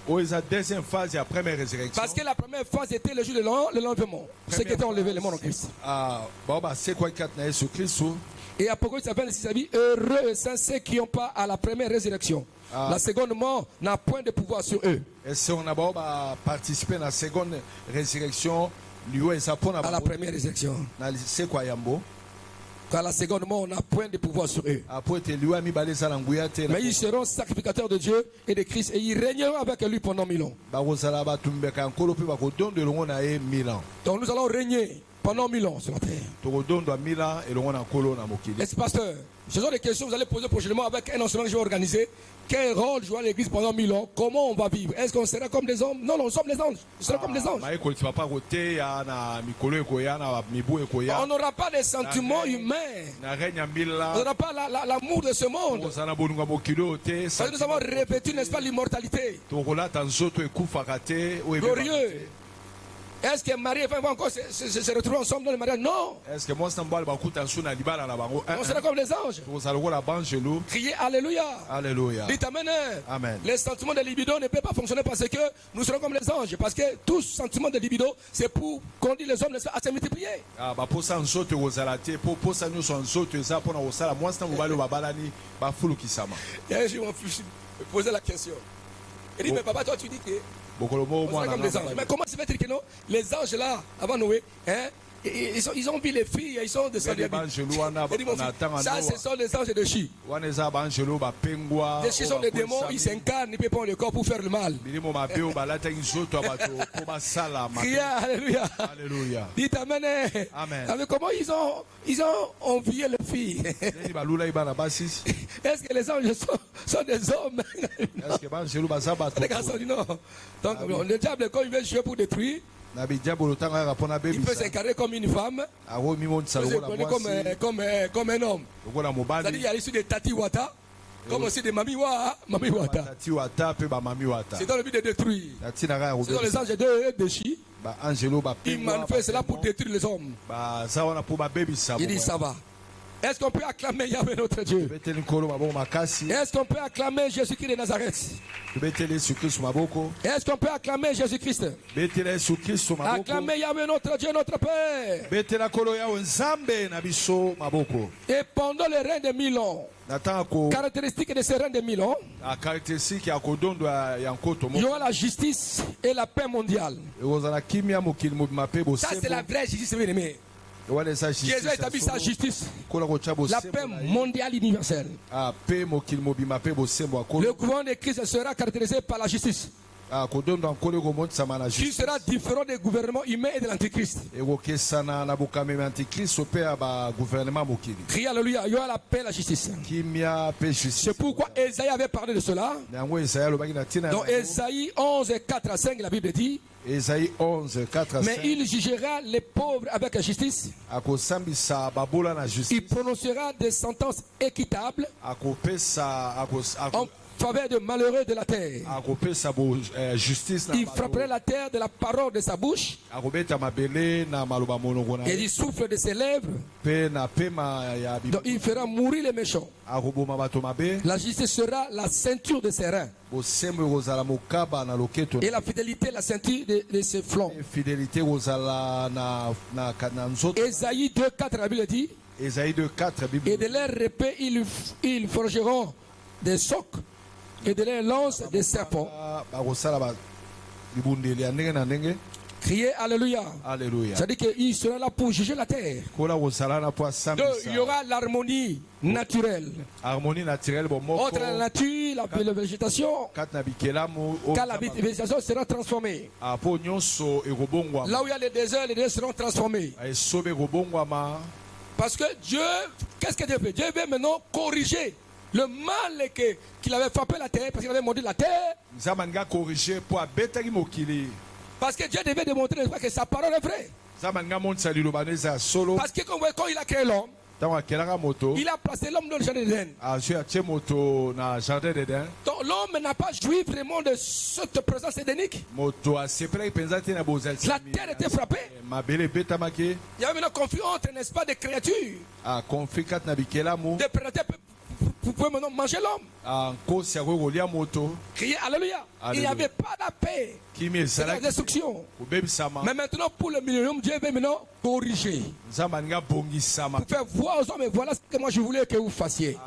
oyo eza deuxième phase ya première résurrection. Parce que la première phase était le jour de l'enlèvement. Ceux qui étaient enlevés, le monde en Christ. bao basekwaki kati na yesu kristo. Et Apocalypse 26 a dit, heureux et saints ceux qui n'ont pas à la première résurrection. La seconde mort n'a point de pouvoir sur eux. esengo na bao baparticipe na seconde résurrection liyo eza mpo na À la bango première résurrection. na lisekwa yambo. Car la seconde mort n'a point de pouvoir sur eux. apo ete liyo ya mibale eza na nguya te na Mais ils seront sacrificateurs de Dieu et de Christ et ils régneront avec lui pendant 1000 ans. bakozala batumbeka ya nkolo mpe bakodondo elongo na ye 1000 ans. Donc nous allons régner pendant 1000 ans sur la terre. tokodondwa 1000 ans elongo na nkolo na mokili. Est-ce pasteur? Ce sont des questions que vous allez poser prochainement avec un enseignement que je vais organiser. Quel rôle jouera l'église pendant 1000 ans? Comment on va vivre? Est-ce qu'on sera comme des hommes? Non, nous sommes les anges. Nous serons comme des anges. mayekoli papa koteya na mikolo ekoya na mibu ekoya On n'aura pas de sentiments humains. na règne ya On 1000 ans. n'aura pas l'amour de ce monde. kozala na bolunga mokili oyo te. Parce que nous avons revêtu, n'est-ce pas, l'immortalité. tokolata nzoto ekufaka te oyo ebebaka Glorieux. te. Est-ce que Marie et Femme vont encore se retrouver ensemble dans le mariage? Non. est-ce que mwasi na mobali bakuta nsu na libala na bango. On sera comme les anges. tokozala lokola banjelu. Criez Alléluia. Alléluia. Dites Amen. Amen. Les sentiments de libido ne peuvent pas fonctionner parce que nous serons comme les anges. Parce que tout sentiment de libido, c'est pour conduire les hommes à se multiplier. baposa nzoto ekozala te mpo posa nyonso ya nzoto eza mpona kosala mwasi na mobali oyo babalani bafulukisama. Et un jour, mon fils me posait la question. Il dit, mais papa, toi, tu dis que bokolomo On serait comme des anges. Mais comment se fait-il que non? Les anges là, avant Noé, hein, ils ont vu les filles, ils sont descendus. Ça, ce sont les anges de Chi. Les Chi sont des démons, ils s'incarnent, ils préparent le corps pour faire le mal. Criez Alléluia. Alléluia. Dites Amen. Amen. Comment ils ont envié les filles? Est-ce que les anges sont des hommes? Les garçons disent non. Donc le diable, quand il veut jouer pour détruire, il peut s'incarner comme une femme, comme un homme. C'est-à-dire qu'il y a l'issue de Tati Wata, comme aussi de Mami Wata. C'est dans le but de détruire. C'est dans les anges de Chi. Ils manifestent cela pour détruire les hommes. Il dit ça va. Est-ce qu'on peut acclamer Yahweh notre Dieu? Est-ce qu'on peut acclamer Jésus-Christ de Nazareth? Est-ce qu'on peut acclamer Jésus-Christ? Acclamer Yahweh notre Dieu, notre Père. Et pendant le règne de 1000 ans, caractéristique de ce règne de 1000 ans, il y aura la justice et la paix mondiale. Ça, c'est la vraie justice, bien aimé. Jésus a établi sa justice, la paix mondiale universelle. Le gouvernement de Christ sera caractérisé par la justice, qui sera différent des gouvernements humains et de l'Antichrist. Criez Alléluia, il y aura la paix et la justice. C'est pourquoi Esaïe avait parlé de cela. Dans Esaïe 11, 4 à 5, la Bible dit: Esaïe 11, 4 à 5. Mais il jugera les pauvres avec la justice. Il prononcera des sentences équitables en faveur des malheureux de la terre. Il frapperait la terre de la parole de sa bouche et du souffle de ses lèvres. Donc il fera mourir les méchants. La justice sera la ceinture de ses reins et la fidélité la ceinture de ses flancs. Esaïe 2, 4, la Bible dit: Esaïe 2, 4, et de leurs épées ils forgeront des socs, et de leurs lances des serpents. Criez Alléluia. Alléluia. C'est-à-dire qu'il sera là pour juger la terre. Donc, il y aura l'harmonie naturelle entre la nature, la végétation, car la végétation sera transformée. Là où il y a les déserts seront transformés. Parce que Dieu, qu'est-ce que Dieu fait? Dieu veut maintenant corriger le mal qu'il avait frappé la terre, parce qu'il avait maudit la terre. Parce que Dieu devait démontrer que sa parole est vraie. Parce que quand il a créé l'homme, il a placé l'homme dans le jardin d'Éden. Donc l'homme n'a pas joui vraiment de cette présence édénique. La terre était frappée. Il y avait un conflit entre, n'est-ce pas, des créatures. Des prédateurs pouvez maintenant manger l'homme. Criez Alléluia. Il n'y avait pas la paix. C'est la destruction. Mais maintenant, pour le millénium, Dieu veut maintenant corriger. Pour faire voir aux hommes, et voilà ce que moi je voulais que vous fassiez.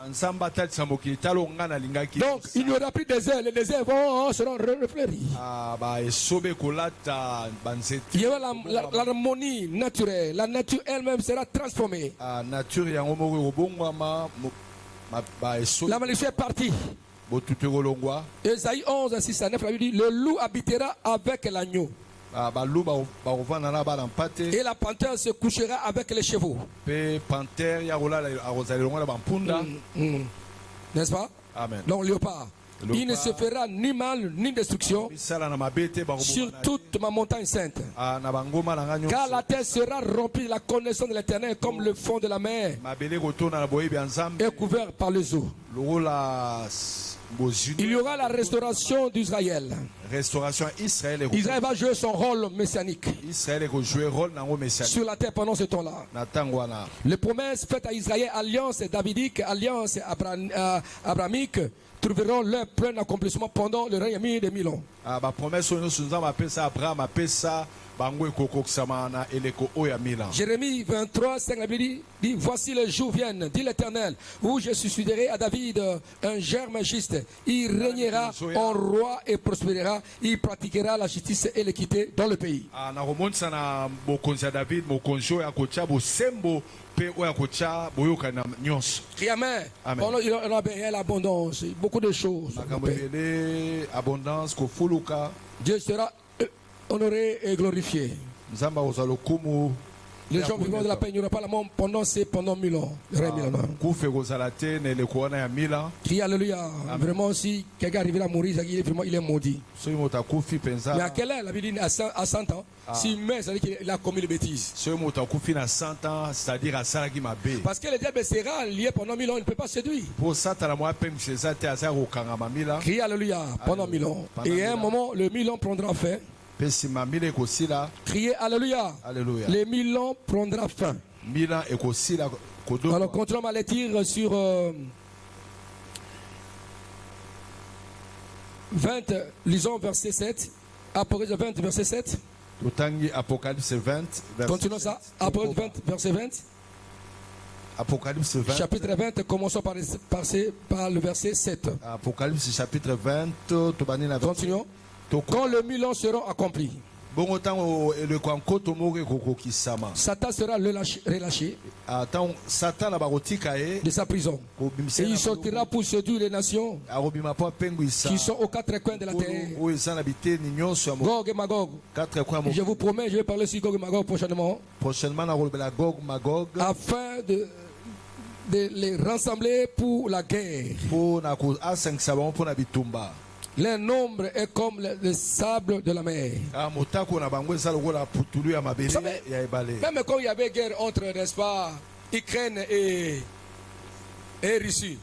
Donc, il n'y aura plus de désert. Les déserts seront refleuris. Il y aura l'harmonie naturelle. La nature elle-même sera transformée. La malédiction est partie. Esaïe 11, 6 à 9, la Bible dit: le loup habitera avec l'agneau, et la panthère se couchera avec les chevaux. N'est-ce pas? Amen. Donc léopard. Il ne se fera ni mal ni destruction sur toute ma montagne sainte, car la terre sera remplie de la connaissance de l'Éternel comme le fond de la mer est couvert par les eaux. Il y aura la restauration d'Israël. Israël va jouer son rôle messianique sur la terre pendant ce temps-là. Les promesses faites à Israël, alliance davidique, alliance abrahamique, trouveront leur plein accomplissement pendant le règne de 1000 ans. Jérémie 23, 5, la Bible dit: voici les jours viennent, dit l'Éternel, où je susciterai à David un germe juste. Il régnera en roi et prospérera car il pratiquera la justice et l'équité dans le pays. nakomonisa na bokonzi ya David mokonzi oyo akotia bosembo mpe oyo akotia boyokana nyonso. Crie Amen. Amen. Pendant il y a bien l'abondance, beaucoup de choses. makambo ebele abondance kofuluka. Dieu sera honoré et glorifié. nzambe akozwa lokumu. Les gens vivant de la paix, il n'y aura pas la mort pendant 1000 ans. kufa ekozala te na eleko wana ya 1000 ans. Crie Alléluia. Vraiment, si quelqu'un arrivera à mourir, il est maudit. soki moto akufi mpenza. Mais à quel âge la Bible dit à 100 ans? S'il meurt, ça veut dire qu'il a commis les bêtises. soki moto akufi na 100 ans, c'est-à-dire asalaki mabe. Parce que le diable sera lié pendant 1000 ans, il ne peut pas séduire. po satana mo apengisa eza te aza kokangama 1000 ans. Crie Alléluia pendant 1000 ans. Et à un moment, le 1000 ans prendra fin. mpe nsima 1000 ekosila. Criez Alléluia. Alléluia. Les 1000 ans prendra fin. 1000 ans ekosila kodo. Alors continuons à les lire sur 20, lisons verset 7. Apocalypse 20, verset 7. totangi Apocalypse 20 verset Continuons ça. Apocalypse 20, verset 20. Apocalypse 20. Chapitre 20, commençons par le verset 7. Apocalypse chapitre 20 tobani na Continuons. Quand le 1000 ans seront accomplis, bongo ntango eleko ya nkoto moko ekokokisama. Satan sera relâché ntango satana bakotika ye de sa prison. Et il sortira pour séduire les nations akobima mpo apengwisa qui sont aux quatre coins de la terre. oyo eza na biteni nyonso ya Gog et Magog. quatre coins. Je vous promets, je vais parler sur Gog et Magog prochainement. Prochainement nakolobela Gog Magog afin de les rassembler pour la guerre. mpo na koasangisa bango mpo na bitumba. Leur nombre est comme le sable de la mer. motako na bango eza lokola putulu ya mabele ya ebale. Même quand il y avait guerre entre, n'est-ce pas, Ukraine et Russie,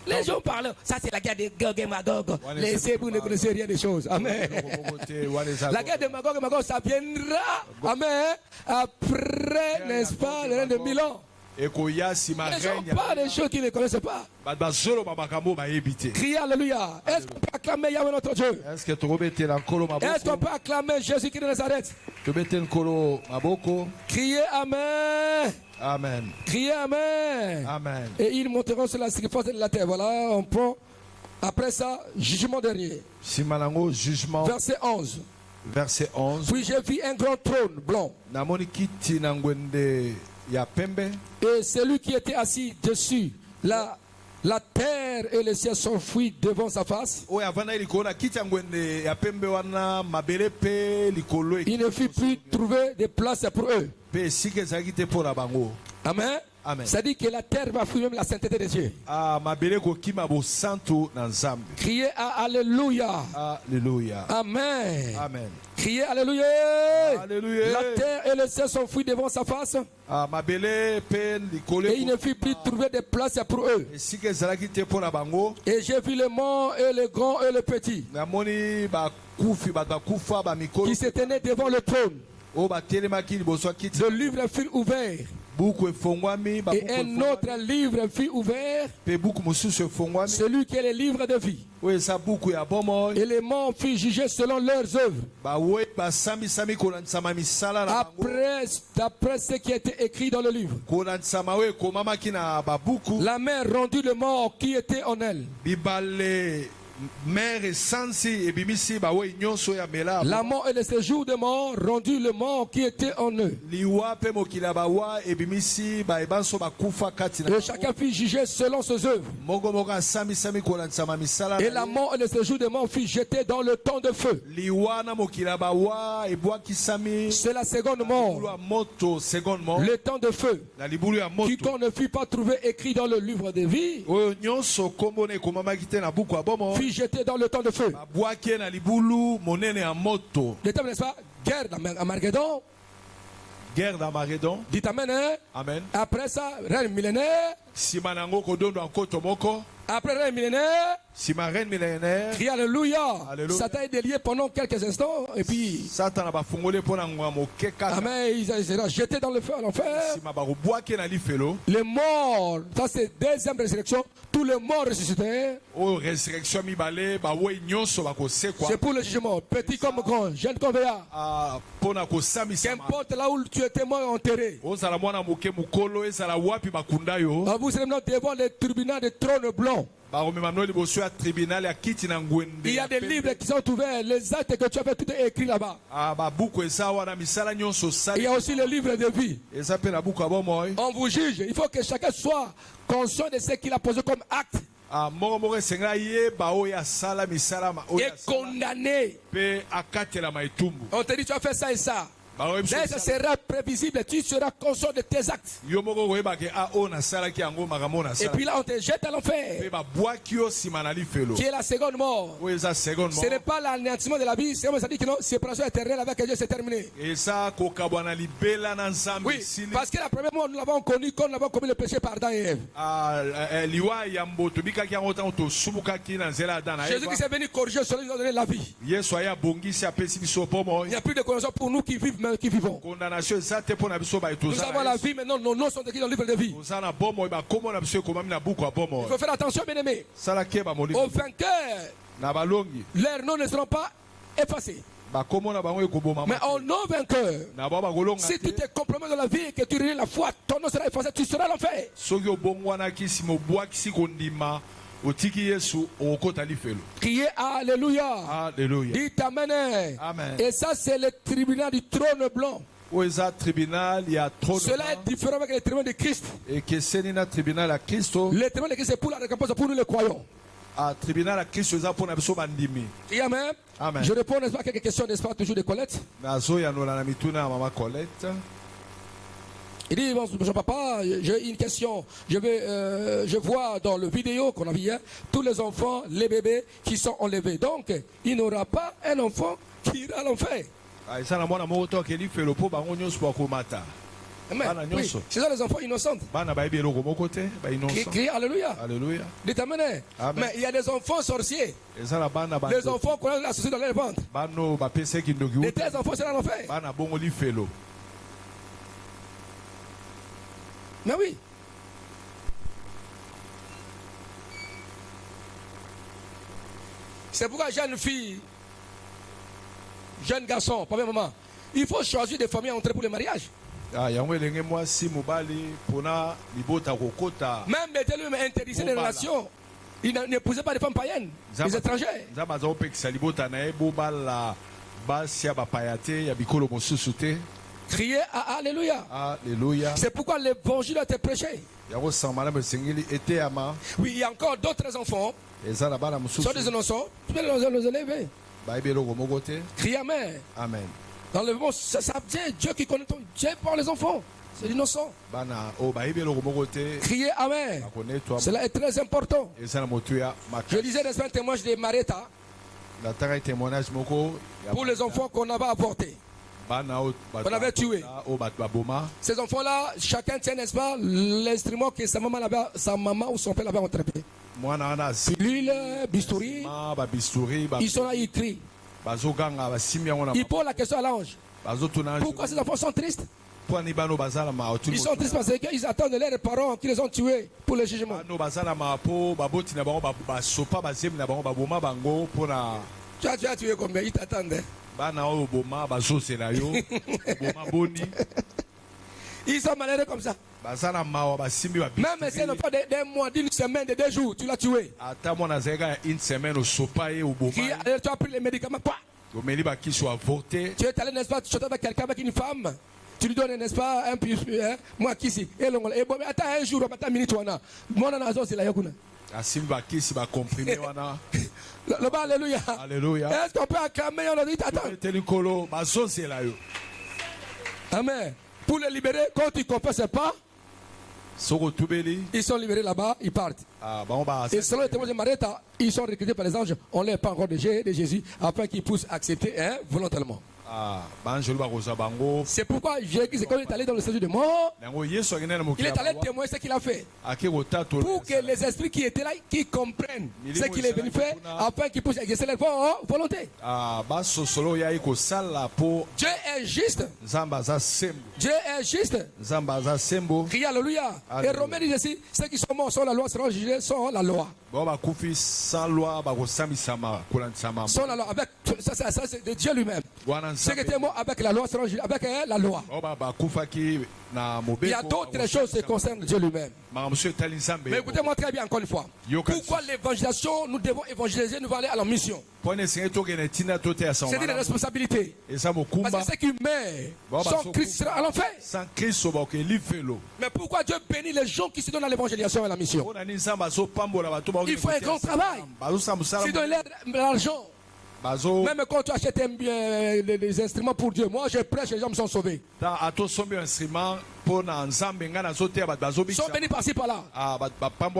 les gens parlent, ça c'est la guerre de Gog et Magog. Laissez, vous ne connaissez rien des choses. Amen. La guerre de Magog et Magog, ça viendra, amen, après, n'est-ce pas, le règne de 1000 ans. Les gens parlent des choses qu'ils ne connaissent pas. Criez Alléluia. Est-ce qu'on peut acclamer Yahweh notre Dieu? Est-ce qu'on peut acclamer Jésus-Christ de Nazareth? Criez Amen. Amen. Criez Amen. Amen. Et ils monteront sur la surface de la terre. Voilà, on prend. Après ça, jugement dernier. Jugement. Verset 11. Verset 11. Puis j'ai vu un grand trône blanc. Et celui qui était assis dessus, la terre et le ciel s'enfuient devant sa face. Il ne fut plus trouvé de place pour eux. Amen. Amen. C'est-à-dire que la terre va fuir même la sainteté de Dieu. Criez Alléluia. Alléluia. Amen. Amen. Criez Alléluia. Alléluia. La terre et le ciel sont fuis devant sa face. Et il ne fut plus trouvé de place pour eux. Et j'ai vu le mort et le grand et le petit qui se tenaient devant le trône. Le livre fut ouvert. Et un autre livre fut ouvert, celui qui est le livre de vie. Et les morts furent jugés selon leurs œuvres, d'après ce qui était écrit dans le livre. La mer rendit le mort qui était en elle. La mort et le séjour de mort rendu le mort qui était en eux. Et chacun fut jugé selon ses œuvres. Et la mort et le séjour de mort fut jeté dans le temps de feu. C'est la seconde mort. Le temps de feu. Quiconque ne fut pas trouvé écrit dans le livre de vie fut jeté dans le temps de feu. Le temps, n'est-ce pas? Guerre d'Armageddon. Guerre d'Armageddon. Dites Amen, hein? Amen. Après ça, règne millénaire. Après règne millénaire. Crie Alléluia. Satan est délié pendant quelques instants et puis Amen, il sera jeté dans le feu à l'enfer. Les morts, ça c'est deuxième résurrection. Tous les morts ressuscités. C'est pour le jugement, petit comme grand, jeune comme vieillard. Qu'importe là où tu étais mort enterré. Vous vous serez maintenant devant le tribunal de trône blanc. Il y a des livres qui sont ouverts, les actes que tu as fait, tout est écrit là-bas. Il y a aussi le livre de vie. On vous juge, il faut que chacun soit conscient de ce qu'il a posé comme acte. Et condamné. On te dit tu as fait ça et ça. Dès ça sera prévisible, tu seras conscient de tes actes. Et puis là, on te jette à l'enfer, qui est la seconde mort. Ce n'est pas l'anéantissement de la vie, c'est comme ça dit que non, séparation éternelle avec Dieu, c'est terminé. Oui, parce que la première mort, nous l'avons connue quand nous avons commis le péché par Adam et Ève. Jésus qui s'est venu corriger cela, il nous a donné la vie. Il n'y a plus de condamnation pour nous qui vivent, mais qui vivons. Nous avons la vie, maintenant nos noms sont écrits dans le livre de vie. Il faut faire attention, bien aimé. Aux vainqueurs, leurs noms ne seront pas effacés. Mais au non-vainqueur, si tu te compromettes dans la vie et que tu renies la foi, ton nom sera effacé, tu seras à l'enfer. Criez Alléluia. Alléluia. Dites Amen. Amen. Et ça, c'est le tribunal du trône blanc. Cela est différent avec le tribunal de Christ. Le tribunal de Christ, c'est pour la récompense, pour nous les croyants. Amen. Amen. Je réponds, n'est-ce pas, à quelques questions, n'est-ce pas, toujours de Colette. Il dit, bon, papa, j'ai une question. Je vois dans le vidéo qu'on a vu hier, tous les enfants, les bébés qui sont enlevés. Donc, il n'y aura pas un enfant qui ira à l'enfer. Oui, c'est ça les enfants innocents. Criez Alléluia. Alléluia. Dites Amen. Mais il y a des enfants sorciers. Les enfants qu'on a associés dans leur ventre. Les tels enfants seront à l'enfer. Mais oui. C'est pourquoi jeune fille, jeune garçon, pas même maman, il faut choisir des familles à entrer pour le mariage. Même mettez-le interdisait les relations. Il n'épousait pas des femmes païennes, des étrangers. Criez à Alléluia. Alléluia. C'est pourquoi l'évangile a été prêché. Oui, il y a encore d'autres enfants. Sont des innocents. Tu peux les élever. Criez Amen. Amen. Dans le monde, ça vient Dieu qui connaît ton Dieu par les enfants. C'est l'innocent. Criez Amen. Cela est très important. Je lisais un témoignage de Mareta pour les enfants qu'on avait avortés. On avait tué. Ces enfants-là, chacun tient, n'est-ce pas, l'instrument que sa maman ou son père avait attrapé. Pilule, bistouri. Ils sont là, ils crient. Ils posent la question à l'ange. Pourquoi ces enfants sont tristes? Ils sont tristes parce qu'ils attendent leurs parents qui les ont tués pour le jugement. Tu as tué combien? Ils t'attendaient. Ils sont malheureux comme ça. Même si un enfant d'un mois, d'une semaine, de 2 jours, tu l'as tué. Tu as pris les médicaments. Tu es allé, n'est-ce pas, tu chantes avec quelqu'un, avec une femme. Tu lui donnes, n'est-ce pas, un peu, moi qui ici. Et attends un jour, attends une minute, moi, c'est la yakuna. Alléluia. Alléluia. Est-ce qu'on peut acclamer? On a dit, attends. Amen. Pour les libérer, quand ils ne confessent pas, ils sont libérés là-bas, ils partent. Et selon le témoignage de Mareta, ils sont recrutés par les anges. On ne les pas encore de Jésus afin qu'ils puissent accepter volontairement. C'est pourquoi Jésus, quand il est allé dans le séjour de mort, il est allé témoigner ce qu'il a fait. Pour que les esprits qui étaient là, qui comprennent ce qu'il est venu faire, afin qu'ils puissent exercer leur volonté. Dieu est juste. Dieu est juste. Criez Alléluia. Et Romain dit ici, ceux qui sont morts sans la loi seront jugés sans la loi. Sans la loi. Avec, ça c'est de Dieu lui-même. Ceux qui étaient morts avec la loi seront jugés avec la loi. Il y a d'autres choses qui concernent Dieu lui-même. Mais écoutez-moi très bien encore une fois. Pourquoi l'évangélisation, nous devons évangéliser, nous allons aller à la mission. C'est des responsabilités. Parce que ceux qui meurent sans Christ seront à l'enfer. Mais pourquoi Dieu bénit les gens qui se donnent à l'évangélisation et à la mission? Il faut un grand travail. Si donne l'argent. Même quand tu achètes des instruments pour Dieu, moi je prêche, les gens sont sauvés. Ils sont bénis par-ci par-là.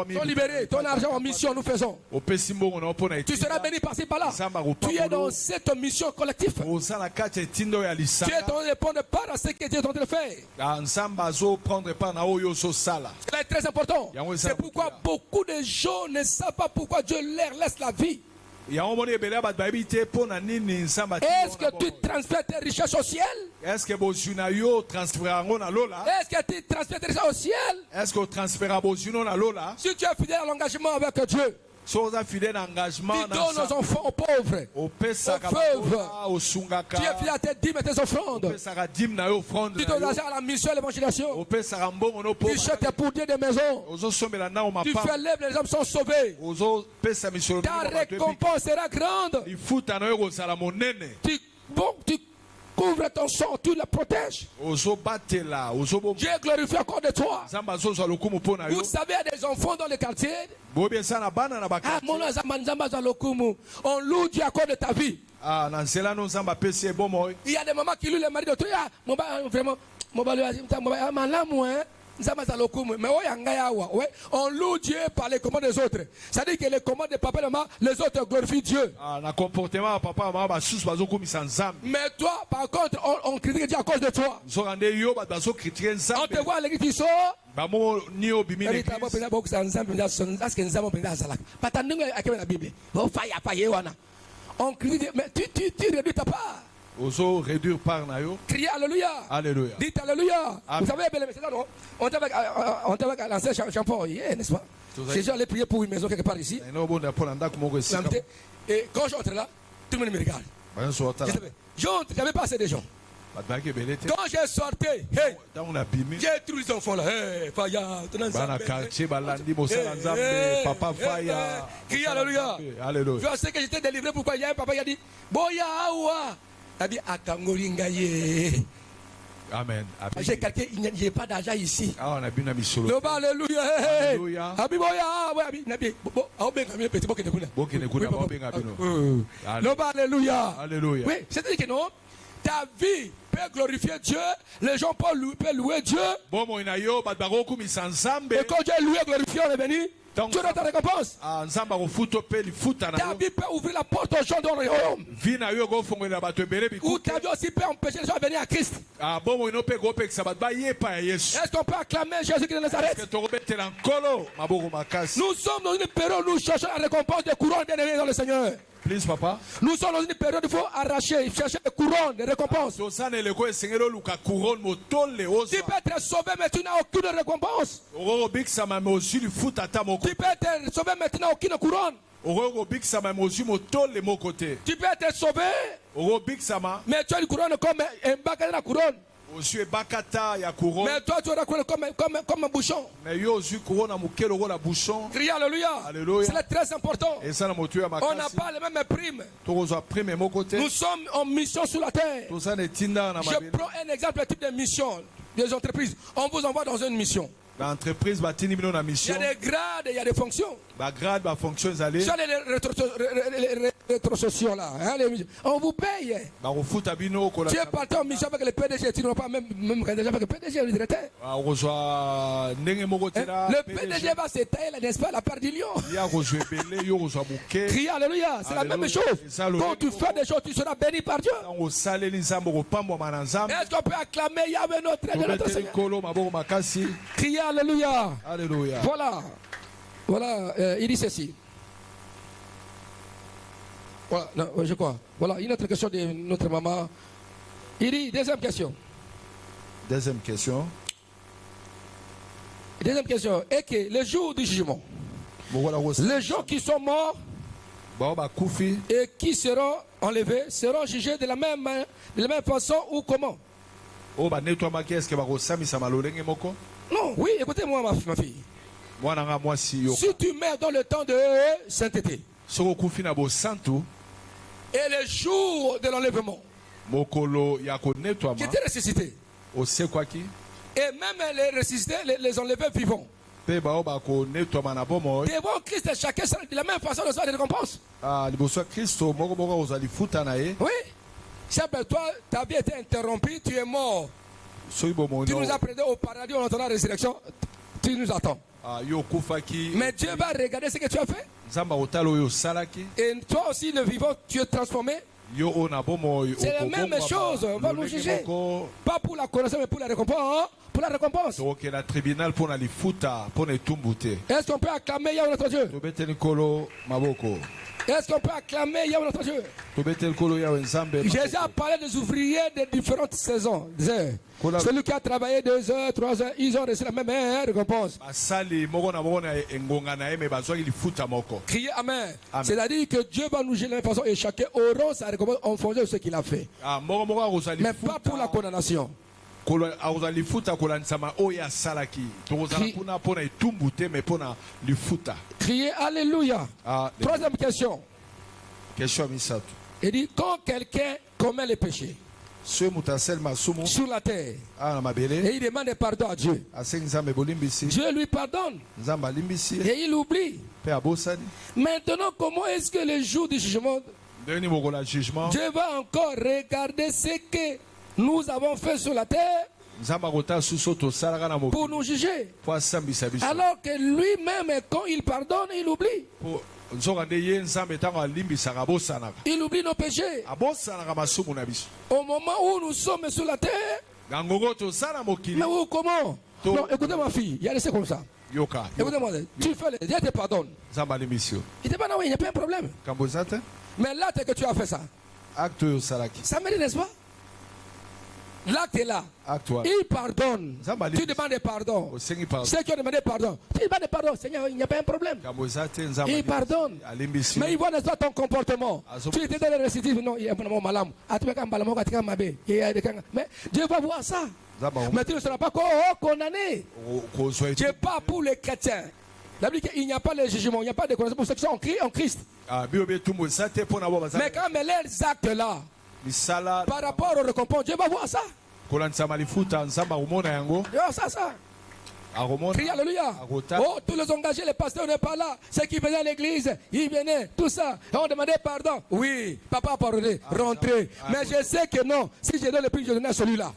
Ils sont libérés. Ton argent en mission, nous faisons. Tu seras béni par-ci par-là. Tu es dans cette mission collective. Tu es en train de prendre part à ce que Dieu est en train de faire. C'est très important. C'est pourquoi beaucoup de gens ne savent pas pourquoi Dieu leur laisse la vie. Est-ce que tu transfères tes richesses au ciel? Est-ce que tu transfères tes richesses au ciel? Si tu es fidèle à l'engagement avec Dieu, tu donnes aux enfants, aux pauvres, aux veuves. Tu es fidèle à tes dîmes et tes offrandes. Tu donnes l'argent à la mission et l'évangélisation. Tu jettes pour Dieu des maisons. Tu fais lèvres, les hommes sont sauvés. Ta récompense sera grande. Tu couvres ton sang, tu le protèges. Dieu glorifie encore de toi. Vous savez, il y a des enfants dans les quartiers. On loue Dieu à cause de ta vie. Il y a des mamans qui louent les maris de toi. Vraiment, on loue Dieu par les commandes des autres. C'est-à-dire que les commandes de papa et maman, les autres glorifient Dieu. Mais toi, par contre, on critique Dieu à cause de toi. On te voit à l'église, tu sors. On critique, mais tu réduis ta part. Criez Alléluia. Alléluia. Dites Alléluia. Vous savez, non? On était avec l'ancien champion hier, n'est-ce pas? Jésus allait prier pour une maison quelque part ici. Et quand j'entre là, tout le monde me regarde. J'avais pas assez de gens. Quand j'ai sorti, hey, j'ai trouvé les enfants là. Hey, Faya, criez Alléluia. Je sais que j'étais délivré. Pourquoi? Il y a un papa qui a dit Boya Awa. Il a dit Akangoringaye. Amen. J'ai quelqu'un, il n'y a pas d'argent ici. Alléluia. Alléluia. Alléluia. Oui, c'est-à-dire que non, ta vie peut glorifier Dieu, les gens peuvent louer Dieu. Et quand Dieu est loué, glorifié, on est béni. Tu as ta récompense. Ta vie peut ouvrir la porte aux gens dans le royaume. Ou ta vie aussi peut empêcher les gens de venir à Christ. Est-ce qu'on peut acclamer Jésus qui est de Nazareth? Nous sommes dans une période où nous cherchons la récompense des couronnes bien aimés dans le Seigneur. Please, papa. Nous sommes dans une période où il faut arracher, chercher des couronnes, des récompenses. Tu peux être sauvé mais tu n'as aucune récompense. Tu peux être sauvé mais tu n'as aucune couronne. Tu peux être sauvé mais tu as une couronne comme un bac à la couronne. Mais toi tu auras couronne comme un bouchon. Criez Alléluia. C'est très important. On n'a pas les mêmes primes. Nous sommes en mission sur la terre. Je prends un exemple, le type de mission des entreprises. On vous envoie dans une mission. Il y a des grades, il y a des fonctions. Il y a des rétrocessions là. On vous paye. Tu es parti en mission avec le PDG. Tu n'as pas même avec le PDG. Le PDG va s'éteindre, n'est-ce pas, la part du lion. Criez Alléluia. C'est la même chose. Quand tu fais des choses, tu seras béni par Dieu. Est-ce qu'on peut acclamer Yahweh notre Seigneur? Criez Alléluia. Alléluia. Voilà, il dit ceci. Voilà, non, je crois. Voilà, une autre question de notre maman. Il dit, deuxième question. Deuxième question est que le jour du jugement, les gens qui sont morts bao bakufi et qui seront enlevés seront jugés de la même façon ou comment? oyo banetwamaki eske bakosambisama lolenge moko. Non, oui, écoutez-moi ma fille. mwana nga mwasi yo Si tu meurs dans le temps de sainteté soki okufi na bosantu et le jour de l'enlèvement, mokolo ya qui konetwama était ressuscité, osekwaki et même les ressuscités, les enlevés vivants, mpe bao bakonetwama na bomoi devant Christ, chacun sera de la même façon recevoir des récompenses. liboso ya kristo moko moko akozwa lifuta na ye Oui. C'est que toi, ta vie était interrompue, tu es mort. soki bomoi Tu nous as prêté au paradis, on entendra la résurrection. Tu nous attends. yo okufaki Mais Dieu va regarder ce que tu as fait. nzambe akotala oyo osalaki Et toi aussi, le vivant, tu es transformé. yo oyo na bomoi C'est la même chose. On va nous juger. Pas pour la connaissance, mais pour la récompense. Hein? Pour la récompense. tokokenda tribunal mpo na lifuta mpo na etumbu te Est-ce qu'on peut acclamer Yahweh notre Dieu? tobeteli nkolo maboko Est-ce qu'on peut acclamer Yahweh notre Dieu? tobeteli nkolo yawe nzambe Jésus a parlé des ouvriers de différentes saisons. Celui qui a travaillé 2 heures, 3 heures, ils ont reçu la même récompense. basali moko na moko na engonga na ye me bazwaki lifuta moko. Criez Amen. Amen. C'est-à-dire que Dieu va nous juger de la même façon et chacun aura sa récompense en fonction de ce qu'il a fait. moko moko akozwa Mais pas pour la condamnation. akozwa lifuta kolanisama oyo asalaki tokozala kuna mpo na etumbu te me mpo na lifuta. Criez Alléluia. Troisième question. question ya misato Il dit quand quelqu'un commet le péché soki moto asali masumu sur la terre awa na et mabele il demande pardon à Dieu, asengi nzambe bolimbisi Dieu lui pardonne nzambe alimbisi ye et il oublie. mpe abosani Maintenant, comment est-ce que le jour du jugement, ndenge nini mokolo ya jugement Dieu va encore regarder ce que nous avons fait sur la terre nzambe akotala susu oyo tosalaka na pour mokili nous juger? mpo asambisa biso Alors que lui-même, quand il pardonne, il oublie. mpo nzoka nde ye nzambe ntango alimbisaka abosanaka Il oublie nos péchés. abosanaka masumu na biso Au moment où nous sommes sur la terre, na ngongo toza na mokili mais où, comment? Non, écoutez ma fille, il y a laissé comme ça. yoka Écoutez-moi, tu fais les, Dieu te pardonne. nzambe alimbisi yo Il te pardonne, oui, il n'y a pas un problème. kambo eza te Mais l'acte que tu as fait ça, acte oyo osalaki ça mérite, n'est-ce pas? L'acte est là. acte wana Il pardonne. Nzambe Tu demandes pardon. osengi pardon Ceux qui ont demandé pardon, tu demandes pardon. Seigneur, il n'y a pas un problème. kambo eza te nzambe Il pardonne. alimbisi Mais il yo voit, n'est-ce pas, ton comportement. Tu étais dans le récidive, non, il y a un peu de malam. Mais Dieu va voir ça. nzambe Mais tu ne seras pas condamné. kozwa Dieu pas pour les chrétiens. La Bible dit qu'il n'y a pas de jugement, il n'y a pas de connaissance pour ceux qui sont en Christ. bible etumbu eza te mpo na bo baza Mais quand même les actes là, misala par rapport aux récompenses, Dieu va voir ça. kolanisama lifuta nzambe akomona yango Ça. akomona Crie Alléluia. Agota. Oh, tous les engagés, les pasteurs n'est pas là. Ceux qui venaient à l'église, ils venaient, tout ça. Et on demandait pardon. Oui, papa a pardonné, rentrez. Mais je sais que non. Si je donne le prix, je donne à celui-là.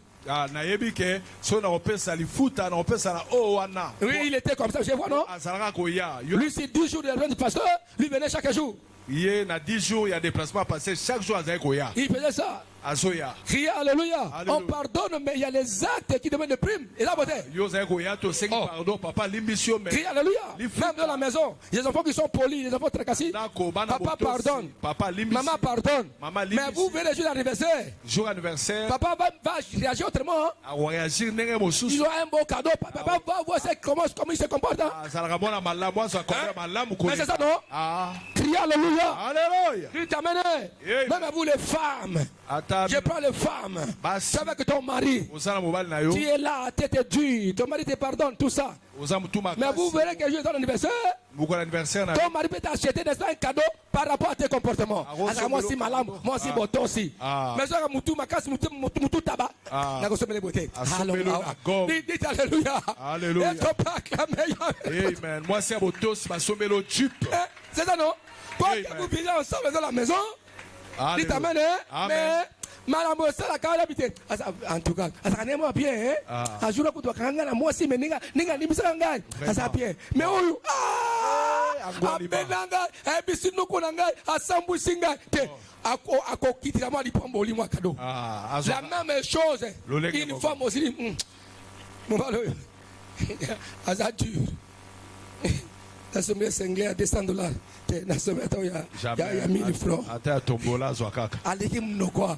nayebi ke so nakopesa lifuta nakopesa na oyo wana Oui, il était comme ça. Je vois, non? azalaka koya yo Lui, c'est 10 jours de la du pasteur. Lui venait chaque jour. ye na 10 jours ya déplacement passé chaque jour azalaki koya Il faisait ça. azoya Criez Alléluia. Alléluia. On pardonne, mais il y a les actes qui demandent des primes. Et là, beauté. yo ozalaki koya tosengi Oh. pardon papa alimbisi yo me Criez Alléluia. Lifuta. Même dans la maison, les enfants qui sont polis, les enfants tracassés. ndako bana Papa botosi, pardonne. papa alimbisi Maman pardonne. Maman Mais limbisi. vous venez le jour d'anniversaire. jour anniversaire Papa va réagir autrement. Hein? akoreagir ndenge Ils mosusu ont un beau cadeau. Papa va voir comment il se comporte. Hein? azalaka mwana malamu azakomela malamu Mais c'est ça, non? Criez Alléluia. alleluya Tu t'amènes. Amen. Même vous les femmes. ata Je prends les femmes. Basi. C'est avec ton mari. oza na mobali na yo Tu es là, tête est dure. Ton mari te pardonne, tout ça. oza motu Mais vous makasi verrez que je suis ton anniversaire. mokolo anniversaire na Ton mari peut t'acheter un cadeau par rapport à tes comportements. Ah, Alors, moi aussi, malam, moi aussi, boton aussi. Ah. Mais ça, moutou, makas, moutou, tabac. Ah. La consommé les beautés. Asomelo na gomme. Dites Alléluia. Alléluia. Et qu'on peut acclamer. amen mwasi ya botosi basombeli jupe C'est ça, non? Quand Amen. vous vivez ensemble dans la maison, dites Amen, hein? Amen. Mais, madame, ça, la carrière habitée. En tout cas, ça n'est pas bien, hein? Ah. Un jour, quand tu as moi aussi, mais ninga, nimisa ngai. Ça bien. Mais oh, Angwaliba. abenanga, ebisi nuko ngai, asambu singa. Ako kitira moi lipombo limwa cadeau. La même chose. Lolenge Une moko. femme aussi, mon valo. Asa dur. Nasomé singlé à $200. Nasomé il y a 1000 francs. ata ya tombola azwa kaka Allez, non quoi.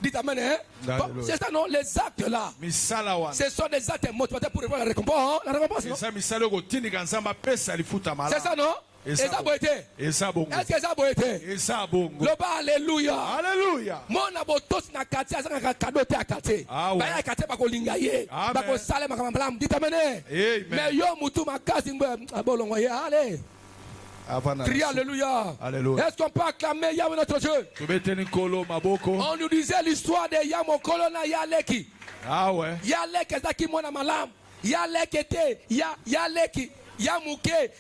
Dites Amen, hein? Bon, c'est ça, non? Les actes là, misala wana ce sont des actes motivés pour avoir la récompense. Hein? La récompense, non? eza misala oyo kotindika nzambe apesa lifuta C'est ça, malamu non? Et ça a été. Et ça bongo. Est-ce que ça a été? Et ça bongo. Le bas, alléluia. Alléluia. Mon abotos na kati azanga cadeau te akati. Ah ouais. Ba ya kati ba ko lingaye. Amen. Ba ko sale makamam dit amen. Amen. Mais yo mutu makasi ngbe abolongo ye allez. Crie alléluia. Alléluia. Est-ce qu'on peut acclamer Yahweh notre Dieu? Tubeteni kolo maboko. On nous disait l'histoire de Yamokolo na Yaleki. Ah ouais. Yaleki ezaki mwana malam. Yaleki était Yaleki. Yamouké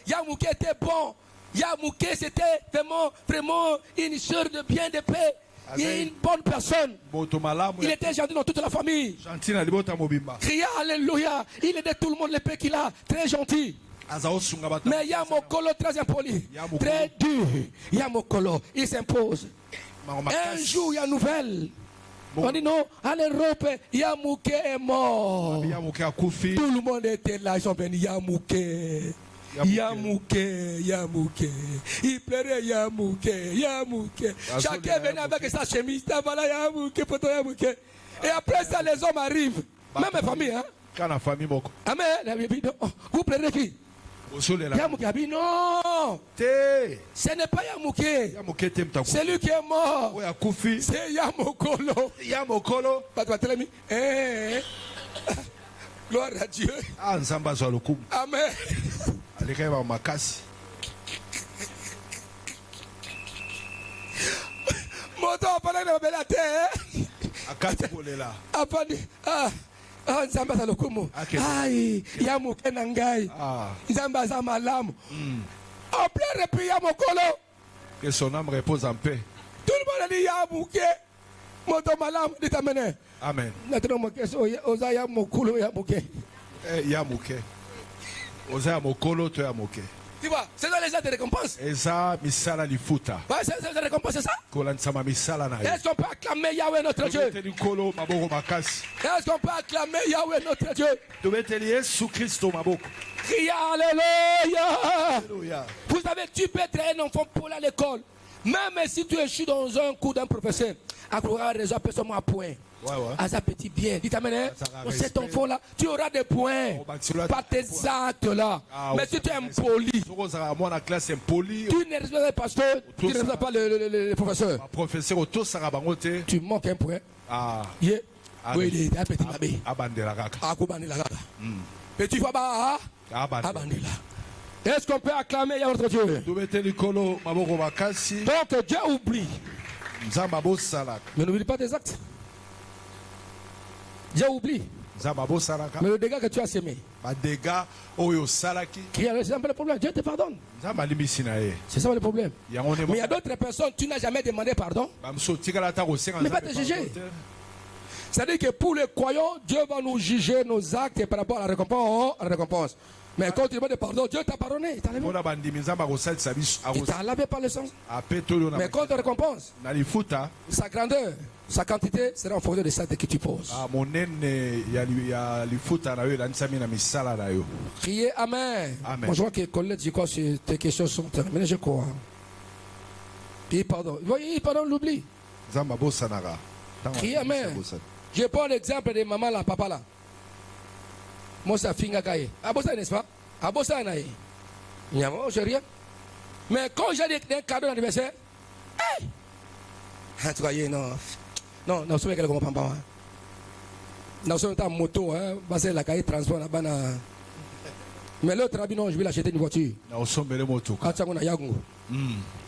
était bon. Yamouké c'était vraiment une sœur de bien de paix. Une bonne personne. Il était gentil dans toute la famille. Criez alléluia. Il aidait tout le monde, le paix qu'il a. Très gentil. Mais Yamokolo très impoli. Très dur. Yamokolo, il s'impose. Un jour, il y a une nouvelle. On dit non, à l'Europe, Yamouké est mort. Tout le monde était là, ils sont venus, Yamouké. Il pleurait Yamouké. Chacun venait avec sa chemise. Voilà Yamouké, poto Yamouké. Et après ça, les hommes arrivent. Même la famille, hein. Amen. Vous pleurez qui? Yamouké a dit non. Ce n'est pas Yamouké. C'est lui qui est mort. C'est Yamokolo. Gloire à Dieu. Amen. Moto apana na bela te. Apani nzamba za lokumu. Ai Yamouké na ngai. Nzamba za malamu. En plein repris Yamokolo. Que son âme repose en paix. Tout le monde a dit Yamouké. Moto malamu dit amen. Amen. Notre nom est Oza Yamokolo Yamouké. Yamouké. Oza Yamokolo to Yamouké. Tu vois, c'est ça les gens de récompense. Eza misala lifuta. Ouais, c'est ça les récompense, c'est ça. Est-ce qu'on peut acclamer Yahweh notre Dieu? Est-ce qu'on peut acclamer Yahweh notre Dieu? Criez alléluia. Vous savez, tu peux être un enfant pour aller à l'école. Même si tu échoues dans un cours d'un professeur, à courir réseau seulement à point. À ça petit bien. Dites amen. Cet enfant-là, tu auras des points. Pas tes actes là. Mais si tu es impoli, tu ne respectes pas le pasteur, tu ne respectes pas le professeur. Tu manques un point. Oui, il est un petit bébé. Petit Faba. Est-ce qu'on peut acclamer notre Dieu? Donc Dieu oublie. Mais n'oublie pas tes actes. Dieu oublie. Mais le dégât que tu as semé. C'est ça le problème. Dieu te pardonne. C'est ça le problème. Mais il y a d'autres personnes, tu n'as jamais demandé pardon. Mais pas te juger. C'est-à-dire que pour les croyants, Dieu va nous juger nos actes par rapport à la récompense. Mais quand tu demandes pardon, Dieu t'a pardonné. Il t'a lavé par le sang. Mais quand tu récompense, sa grandeur, sa quantité sera en fonction de ça que tu poses. Criez amen. Moi, je vois que Colette, je crois que tes questions sont terminées, je crois. Et pardon. Voyez, pardon, l'oubli. Criez amen. Je prends l'exemple de maman là, papa là. Moi, ça finga kaye. Abosa, n'est-ce pas? Abosa, naïe. Nyamo, j'ai rien. Mais quand j'ai un cadeau d'anniversaire, hey! Tu vois, non. Non, non, c'est que le comprend pas. Non, c'est une moto, hein. Parce que la caille transport là-bas. Mais l'autre rabbi, non, je vais l'acheter une voiture. Non, c'est une moto.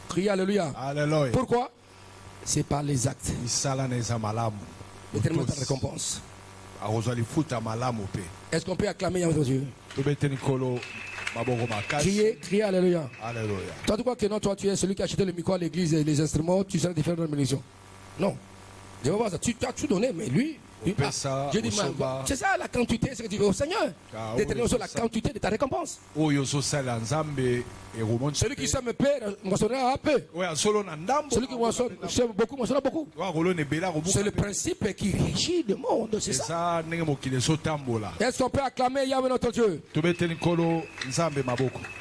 Criez alléluia. Alléluia. Pourquoi? C'est par les actes. L'éternel ta récompense. Est-ce qu'on peut acclamer Yahweh Dieu? Criez alléluia. Alléluia. Toi, tu crois que non, toi, tu es celui qui a acheté le micro à l'église et les instruments, tu seras différent de la bénédiction? Non. Je vais voir ça. Tu as tout donné, mais lui. Je dis, c'est ça la quantité, c'est ce que tu veux au Seigneur. Déterminer sur la quantité de ta récompense. Celui qui sème peu, moissonnera peu. Celui qui sème beaucoup, moissonnera beaucoup. C'est le principe qui régit le monde, c'est ça. Est-ce qu'on peut acclamer Yahweh notre Dieu?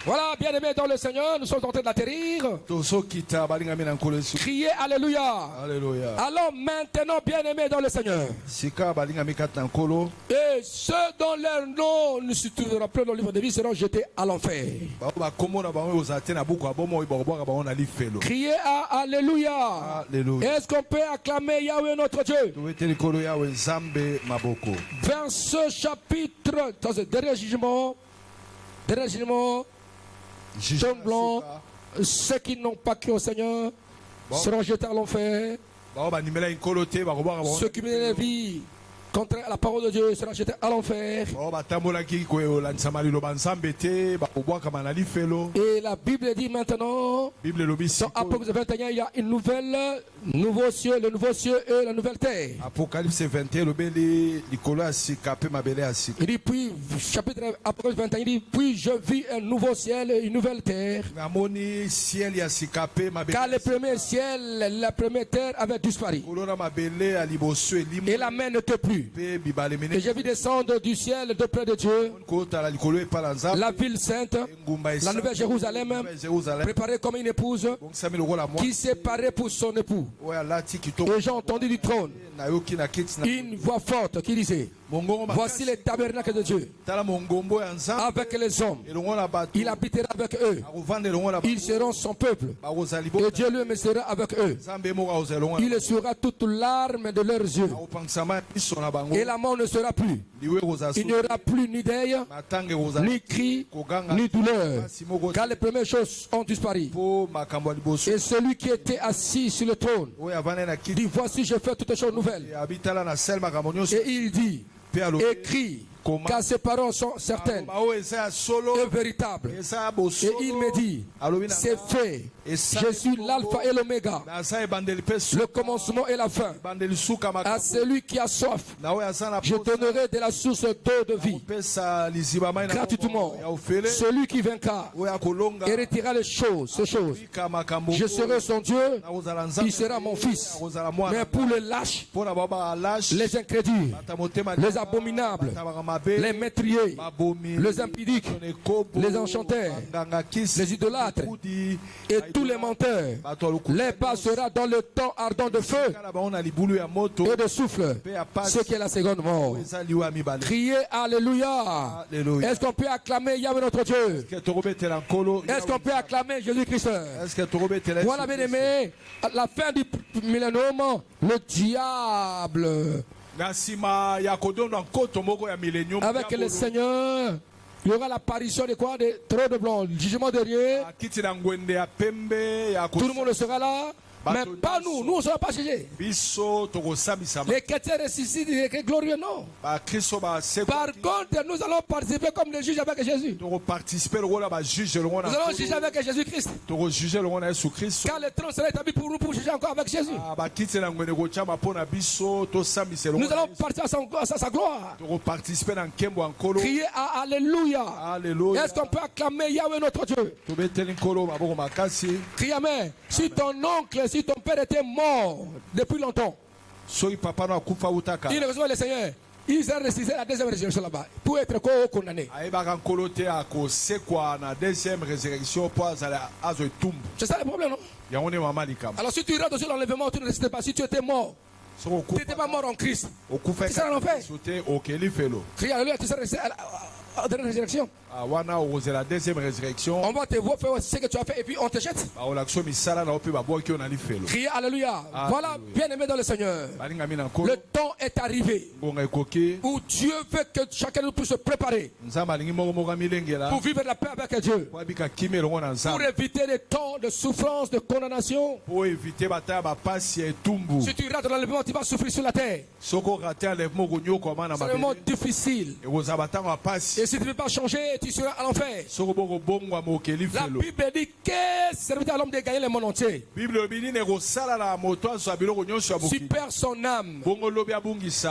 Voilà, bien aimés dans le Seigneur, nous sommes en train d'atterrir. Criez alléluia. Alors maintenant, bien aimés dans le Seigneur. sika balinga mikata na nkolo. Et ceux dont leur nom ne se trouvera plus dans le livre de vie seront jetés à l'enfer. Bakombo na bango ozate na buku abomo ibokobwaka bango na lifelo. Criez à Alléluia. Alléluia. Est-ce qu'on peut acclamer Yahweh notre Dieu? Tobete likolo yawe nzambe maboko. Vers ce chapitre, dans ce dernier jugement, tremblant, ceux qui n'ont pas cru au Seigneur seront jetés à l'enfer. Ceux qui mènent la vie contraire à la parole de Dieu seront jetés à l'enfer. Et la Bible dit maintenant, dans Apocalypse 21, il y a une nouvelle, nouveau ciel, le nouveau ciel et la nouvelle terre. Apocalypse 21, il dit, puis, chapitre Apocalypse 21, il dit, puis je vis un nouveau ciel et une nouvelle terre. Car le premier ciel, la première terre avait disparu. Et la mer n'était plus. Et j'ai vu descendre du ciel de près de Dieu la ville sainte, la nouvelle Jérusalem, préparée comme une épouse qui s'est parée pour son époux. Et j'ai entendu du trône une voix forte qui disait, voici les tabernacles de Dieu avec les hommes. Il habitera avec eux. Ils seront son peuple. Et Dieu lui-même sera avec eux. Il essuiera toute larme de leurs yeux. Et la mort ne sera plus. Il n'y aura plus ni deuil, ni cri, ni douleur. Car les premières choses ont disparu. Et celui qui était assis sur le trône dit, voici je fais toutes les choses nouvelles. Et il dit, écrit, car ces paroles sont certaines et véritables. Et il me dit, c'est fait. Je suis l'alpha et l'oméga, le commencement et la fin. À celui qui a soif, je donnerai de la source d'eau de vie gratuitement. Celui qui vaincra héritera ces choses. Je serai son Dieu, il sera mon fils. Mais pour les lâches, les incrédules, les abominables, les métriers, les impudiques, les enchanteurs, les idolâtres et tous les menteurs, les passera dans le temps ardent de feu et de souffle, ce qui est la seconde mort. Criez Alléluia. Est-ce qu'on peut acclamer Yahweh notre Dieu? Est-ce qu'on peut acclamer Jésus-Christ? Voilà, bien aimé, à la fin du millénium, le diable avec le Seigneur, il y aura l'apparition de quoi? De trône de blanc, le jugement dernier. Tout le monde sera là. Mais pas nous, nous ne serons pas jugés. Les chrétiens ressuscités, les glorieux, non. Par contre, nous allons participer comme les juges avec Jésus. Nous allons juger avec Jésus-Christ. Car le trône sera établi pour nous pour juger encore avec Jésus. Nous allons participer à sa gloire. Crier à Alléluia. Est-ce qu'on peut acclamer Yahweh notre Dieu? Crier Amen. Si ton oncle, si ton père était mort depuis longtemps, il reçoit le Seigneur. Ils ont ressuscité la deuxième résurrection là-bas pour être condamné. C'est ça le problème, non? Alors si tu rentres sur l'enlèvement, tu ne restes pas. Si tu étais mort, tu n'étais pas mort en Christ, tu seras en enfer. Crie Alléluia, tu seras resté à la dernière résurrection. On va te voir faire ce que tu as fait et puis on te jette. Criez Alléluia. Voilà, bien aimé dans le Seigneur. Le temps est arrivé où Dieu veut que chacun de nous puisse se préparer pour vivre la paix avec Dieu, pour éviter les temps de souffrance, de condamnation. Si tu rates l'enlèvement, tu vas souffrir sur la terre. C'est vraiment difficile. Et si tu ne veux pas changer, tu seras à l'enfer. La Bible dit que serviteur à l'homme de gagner le monde entier. Si perd son âme,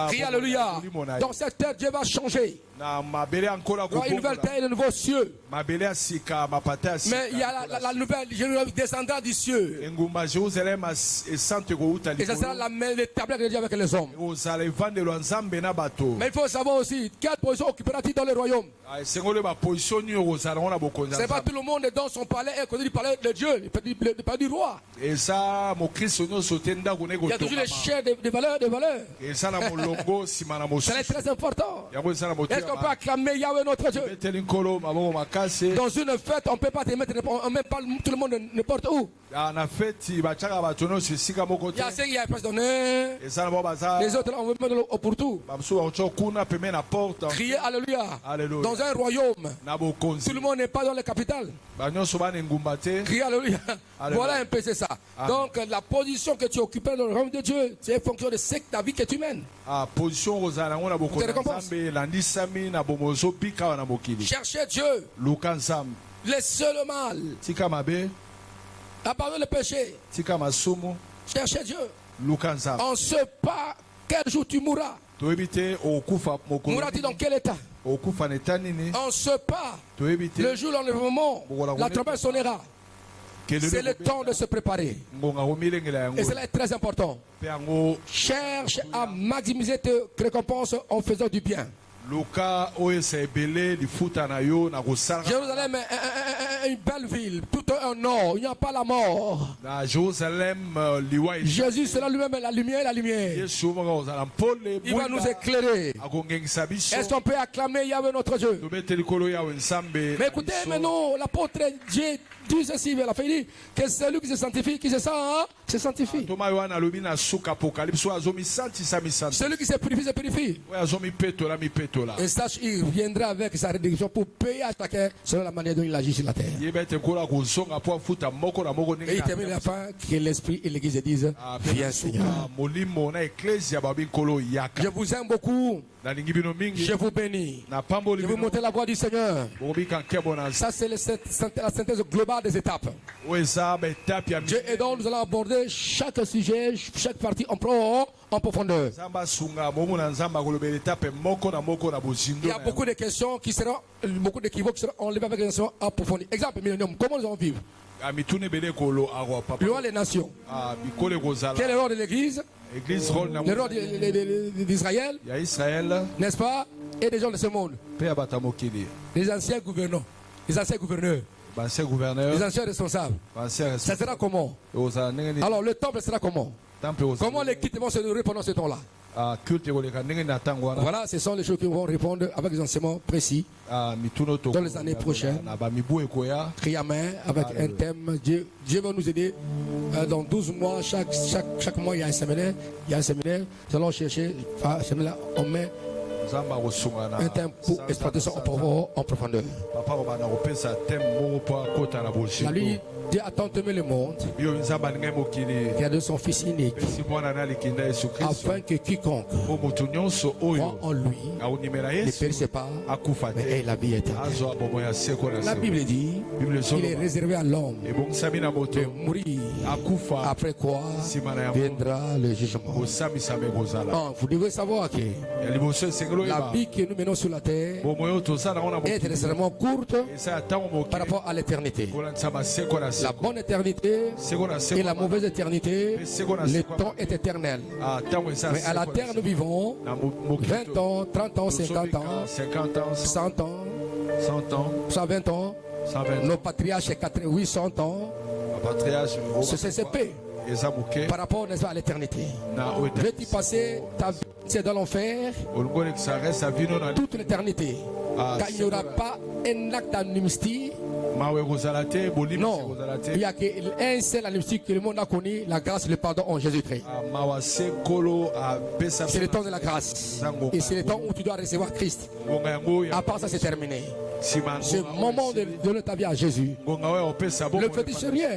crie Alléluia. Dans cette terre, Dieu va changer. na mabele encore Il y aura une nouvelle terre et de nouveaux cieux. mabele ya sika mapata ya sika. Mais il y a la nouvelle Jérusalem descendra du cieux. engumba Jérusalem esante kouta Et ça sera le tabernacle de Dieu avec les hommes. ozala evandelo ya nzambe na bato. Mais il faut savoir aussi quelle position occupera-t-il dans le royaume. esengoli baposition nini okozala ngo na bokonzi. Ce n'est pas tout le monde dans son palais et côté du palais de Dieu, du palais du roi. eza mokristo nyonso te ndako ne Il y a toujours les chers de valeur, de valeur. eza na molongo nsima na Ça est mosusu très important. yango eza na Est-ce qu'on peut acclamer Yahweh notre Dieu? beteli nkolo maboko makasi. Dans une fête, on ne peut pas te mettre, on ne met pas tout le monde n'importe où. na feti batiaka bato nyonso esika moko Il te. y a ceux qui ont place d'honneur, eza na bao baza les autres là, on veut mettre pour tout. bamosusu bakotia kuna pembeni na porte. Crier Alléluia. Alléluia. Dans un royaume, na bokonzi tout le monde n'est pas dans la capitale. banyonso bana engumba te. Crier Alléluia. Alléluia. Voilà un peu, c'est ça. Donc, la position que tu occupes dans le royaume de Dieu, c'est en fonction de ce que ta vie que tu mènes. position kozala yango na bokonzi ya nzambe elandisami na bomo ozobika awa na mokili. Cherchez Dieu. luka nzambe Laissez le mal. tika mabe Abandonnez le péché. tika masumu Cherchez Dieu. luka nzambe. On ne sait pas quel jour tu mourras. toyebi te okokufa mokolo Mourras-tu dans quel état? okufa na eta nini. On ne sait pas. toyebi te Le jour, le moment, la trompette sonnera. C'est le temps de se préparer. ngonga komilengela yango Et cela est très important. mpe yango Cherche à maximiser tes récompenses en faisant du bien. luka oyo esa ebele lifuta na yo na kosala Jérusalem est une belle ville, tout un or, il n'y a pas la mort. na Jérusalem liwa Jésus sera lui-même la lumière, yesu moko kozala mpole Il va nous éclairer. akongengisa biso. Est-ce qu'on peut acclamer Yahweh notre Dieu? tobete likolo yawe nzambe. Mais écoutez maintenant, l'apôtre Dieu dit ceci, il a fait dire que celui qui se sanctifie, qui se sent, se sanctifie. toma yohana alobi na suka apocalypse oyo azomisantisa misantu Celui qui se purifie, se purifie. oyo azomipetola mipetola. Et sache, il viendra avec sa rédemption pour payer à chacun selon la manière dont il agit sur la terre. yeba ete kola kozonga mpo afuta moko na moko Et il termine la fin que l'Esprit et l'Église disent, viens Seigneur. molimo na eklesia babi nkolo yaka. Je vous aime beaucoup. nalingi bino mingi Je vous bénis. napamboli Je vous bino montre la voix du Seigneur. bobika nkebo na Ça, c'est la synthèse globale des étapes. oyo eza baetape ya Dieu et donc nous allons aborder chaque sujet, chaque partie en profondeur. nzambe asunga bomona nzambe akolobela etape moko na moko na bozindo. Il y a beaucoup de questions qui seront, beaucoup d'équivoques qui seront enlevées avec des questions approfondies. Exemple, millénium, comment nous allons vivre? mituna ebele ekolo akoa papa Le roi des nations. bikolo ekozala Quel est le rôle de l'Église? église rôle na Le rôle d'Israël, ya israel n'est-ce pas? Et des gens de ce monde. mpe ya bato ya mokili Les anciens gouvernants, les anciens gouverneurs, bancien les gouverneur anciens responsables. bancien Ça sera comment? ekozala ndenge nini Alors le temple sera comment? temple Comment les kits vont se nourrir pendant ce temps-là? culte ekoleka ndenge na ntango wana Voilà, ce sont les choses qui vont répondre avec des enseignements précis. mituna oyo Dans les années prochaines. na bamibu ekoya Pris à main avec un thème. Dieu va nous aider. Dans 12 mois, chaque mois, il y a un séminaire. Nous allons chercher, on met nzambe akosunga na un thème pour exploiter ça en profondeur. papa kobanda kopesa teme moko mpo akota na La bozindo lui dit à tant aimer le monde yo nzambe alingai mokili qu'il a de son Fils unique, pesi mwana na likinda yesu kristo afin que quiconque mpo motu nyonso croit oyo en lui akonimela ne yesu périsse pas, akufa mais te ait la vie éternelle. azwa bomoi ya seko na La seko. Bible dit Bible qu'il est ezoloba réservé à l'homme ebongisami na moto de mourir, akufa après quoi nsima na yango viendra le jugement. kosamisama ekozala Donc, vous devez savoir que ya liboso esengeli la oyeba vie que nous menons sur la terre bomoi oyo toza nango na est mokili nécessairement courte eza ya ntango par moke rapport à l'éternité. kolandisa baseko na La seko bonne éternité seko na et seko la mauvaise éternité, le le temps est éternel. ntango eza Mais à la terre, nous vivons na mokili 20 ans, 30 ans, 50 ans, 50 ans 100 ans, 100 ans 120 ans. 120 Nos patriarches, 800 ans. patriarche C'est paix eza moke par rapport, n'est-ce pas, à l'éternité. na oyo Veux-tu passer ta vie c'est dans l'enfer olingo olekisa reste avino na toute l'éternité? Car il n'y aura pas un acte d'amnistie. mawe ekozala te bolimi Non, ekozala il n'y te a qu'un seul amnistie que le monde a connu, la grâce et le pardon en Jésus-Christ. mawa sekolo apesa C'est le temps de la grâce. Et c'est le temps où tu dois recevoir Christ. ngonga yango ya À part ça, c'est terminé. nsima Ce moment de donner ta vie à Jésus. ngonga oyo opesa Le petit c'est rien.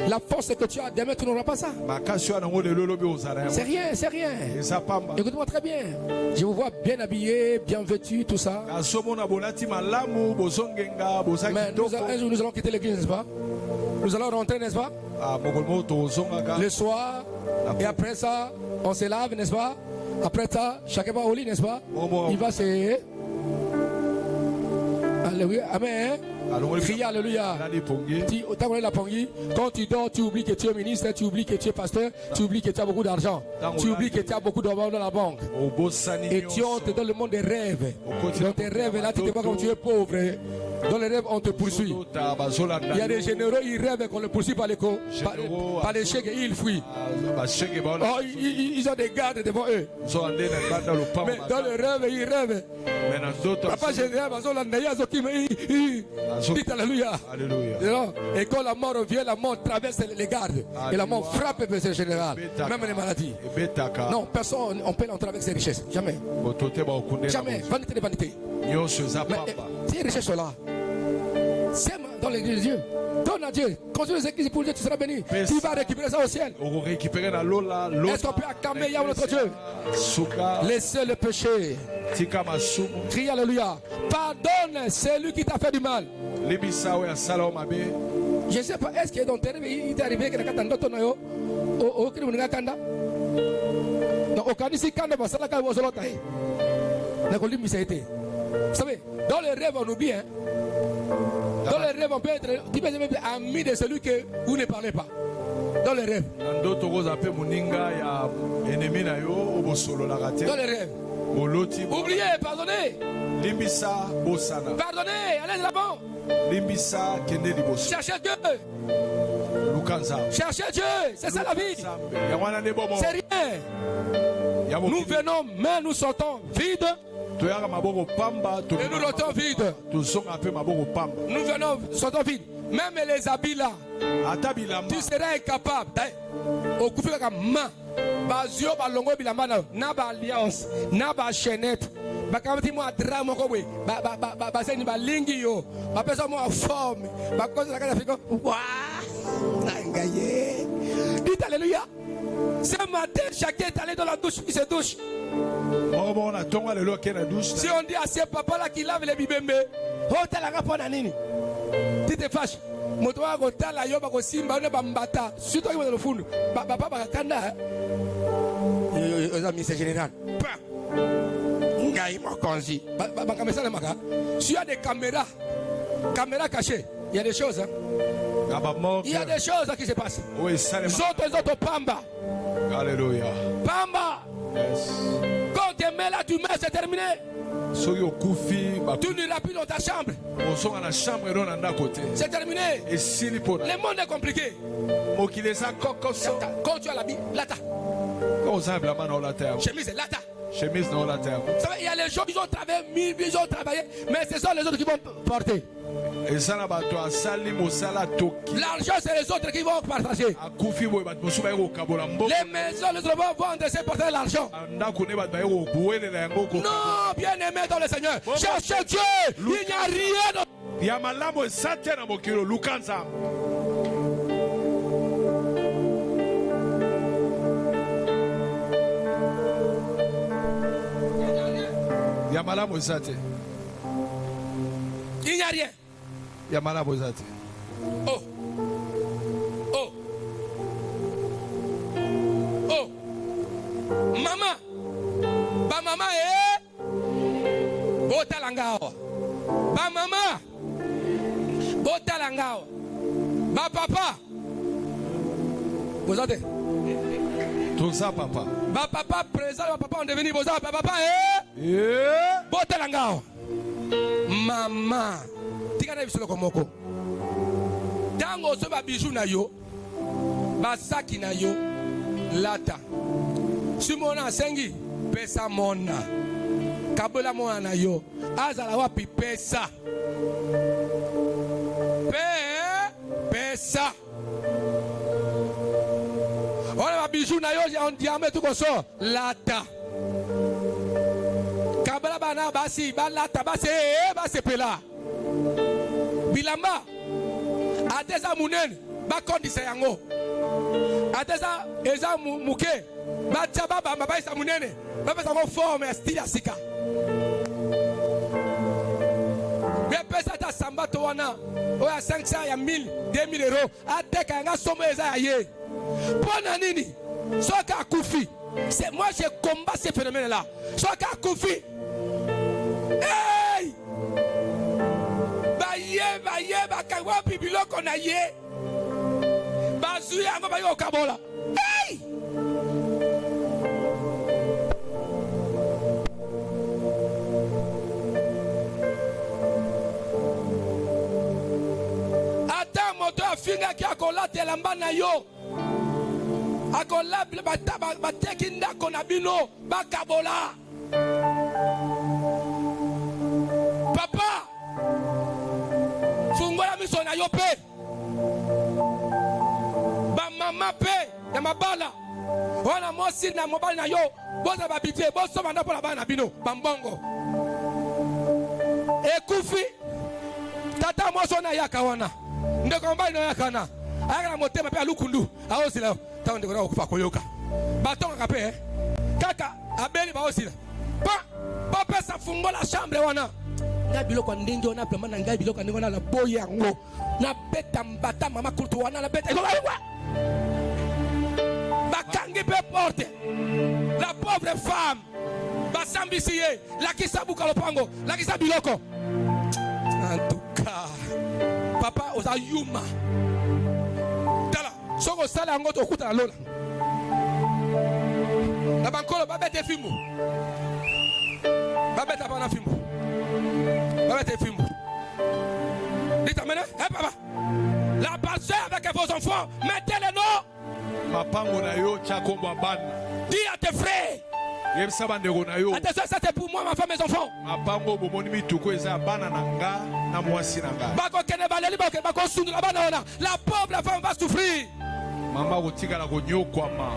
La force que tu as demain, tu n'auras pas ça. makasi wana yango lelo olobi ozala C'est yango rien, c'est rien. eza pamba Écoute-moi très bien. Je vous vois bien habillé, bien vêtu, tout ça. azomona bolati malamu bozongenga boza Mais kitoko un jour, nous allons quitter l'église, n'est-ce pas? Nous allons rentrer, n'est-ce pas? mokolo moko tozongaka Le soir. Et après ça, on se lave, n'est-ce pas? Après ça, chacun va au lit, n'est-ce pas? Il va se Alléluia. Amen. Crie Alléluia. Quand tu dors, tu oublies que tu es ministre, tu oublies que tu es pasteur, tu oublies que tu as beaucoup d'argent, tu oublies que tu as beaucoup d'argent dans la banque. Et tu entres dans le monde des rêves. Dans tes rêves, là, tu te vois comme tu es pauvre. Dans les rêves, on te poursuit. Il y a des généraux, ils rêvent qu'on les poursuit par les chèques et ils fuient. Oh, ils ont des gardes devant eux. Mais dans les rêves, ils rêvent. Papa général, dites Alléluia. Et quand la mort revient, la mort traverse les gardes. Et la mort frappe le général. Même les maladies. Non, personne, on peut entrer avec ses richesses. Jamais. Jamais. Vanité de vanité. Mais ces richesses sont là. Sème dans l'église de Dieu. Donne à Dieu. Continue les églises pour Dieu, tu seras béni. Tu vas récupérer ça au ciel. Est-ce qu'on peut acclamer Yahweh notre Dieu? Laissez le péché. Crie Alléluia. Pardonne celui qui t'a fait du mal. Je ne sais pas, est-ce que dans tes rêves, il t'est arrivé que tu as fait un kanda? Non, au Canisi, Kanda, va s'en aller au Zolotaï. Vous savez, dans les rêves, on oublie. Hein? Dans les rêves, on peut être ami de celui que vous ne parlez pas. Dans les rêves. Dans les rêves. Oubliez, pardonnez. Pardonnez, allez là-bas. Cherchez Dieu. Cherchez Dieu, c'est ça la vie. C'est rien. Nous venons, mais nous sortons vides. Et nous retournons vides. Nous venons, sortons vides. Même les habits là, tu serais incapable. Au coup de main, bazio balongo bilamana, na ba alliance, na ba chaînette. Bakamati mo drama ko we, ba seni ba lingi yo, ba pesa mo forme, ba cause la Afrique. Waouh! Nangaye. Dites alléluia. Ce matin, chacun est allé dans la douche, il se douche. Si on dit à ce papa là qui lave les bibembe, oh t'as la rapport à nini? Tu te fâches. Motoa ko tala yo ba ko simba ne ba mbata. Surtout qui le fond. Papa ba kanda. Les amis c'est général. Ngai mo konzi. Ba kamera le maka. Si il y a des caméras cachées, il y a des choses. Hein? Il y a des choses qui se passent. Zoto pamba. Alléluia. Pamba. Yes. Quand tu mets là, tu mets, c'est terminé. Tu n'iras plus dans ta chambre. C'est terminé. Le monde est compliqué. Quand tu as l'habit, lata. Chemise, lata. Il y a les gens qui ont travaillé, ils ont travaillé, mais ce sont les autres qui vont porter. L'argent, c'est les autres qui vont partager. Les maisons, les autres vont vendre, c'est porter l'argent. Non, bien aimé dans le Seigneur. Cherchez Dieu. Il n'y a rien. Il n'y a rien. Oh. Oh. Oh. Maman. Ba maman botalangao. Ba maman. Botalangao. Ba papa. Vous entendez? Tout ça, papa. Ba papa présent, ba papa on devenu boza. Ba papa botalangao. Maman. Tikana bisolo komoko. Tango so ba bijou na yo. Ba saki na yo. Lata. Simona sengi pesa mona. Kabola mona na yo. Azala wapi pesa. Pesa. Ona ba bijou na yo on diamant tout comme ça. Lata. Kabala bana basi ba lata basi pela. Bilamba ateza munene bakondisa yango ateza eza muke batia baba babaisa munene babesa ngo forme ya style asika bien pesa ta sambato wana oya 500 ya 1000 2000 euros ateka yanga somo eza ya ye pona nini soka akufi c'est moi je combat ce phénomène là soka akufi hey bakangwa biloko na ye bazwi yango bayo kabola. Hey! Ata moto afinga ki akolatela mbana yo akolabile bateki ndako na bino bakabola. Papa fungola miso na yo pe ba mama pe ya mabala wana mosi na mobali na yo boza babite bosoma na pola bana bino bambongo ekufi tata moso na yaka wana ndeko mbali na yakana aka na motema pe alukundu aosila tawo ndeko na okufa koyoka batonga kape kaka abeli baosila pa pesa fungola chambre wana nga biloko ndenge wana pema na ngai biloko ndenge wana la boyango na beta mbata mama kultu wana na beta bakangi pe porte la pauvre femme basambisi ye lakisa buka lopango lakisa biloko. En tout cas papa oza yuma tala soko sala yango tokuta na lola na bankolo babete fimbu babeta bana fimbu babete fimbu dites amen. Eh papa la passion avec vos enfants mettez les noms mapango na yo chakomba bana dis à tes frères attention ça c'est pour moi ma femme mes enfants mapango bomoni mituko eza bana na nga na mwasi na nga bako kene baleli bako bako sundu la bana ona la pauvre femme va souffrir mama kotika la konyokwama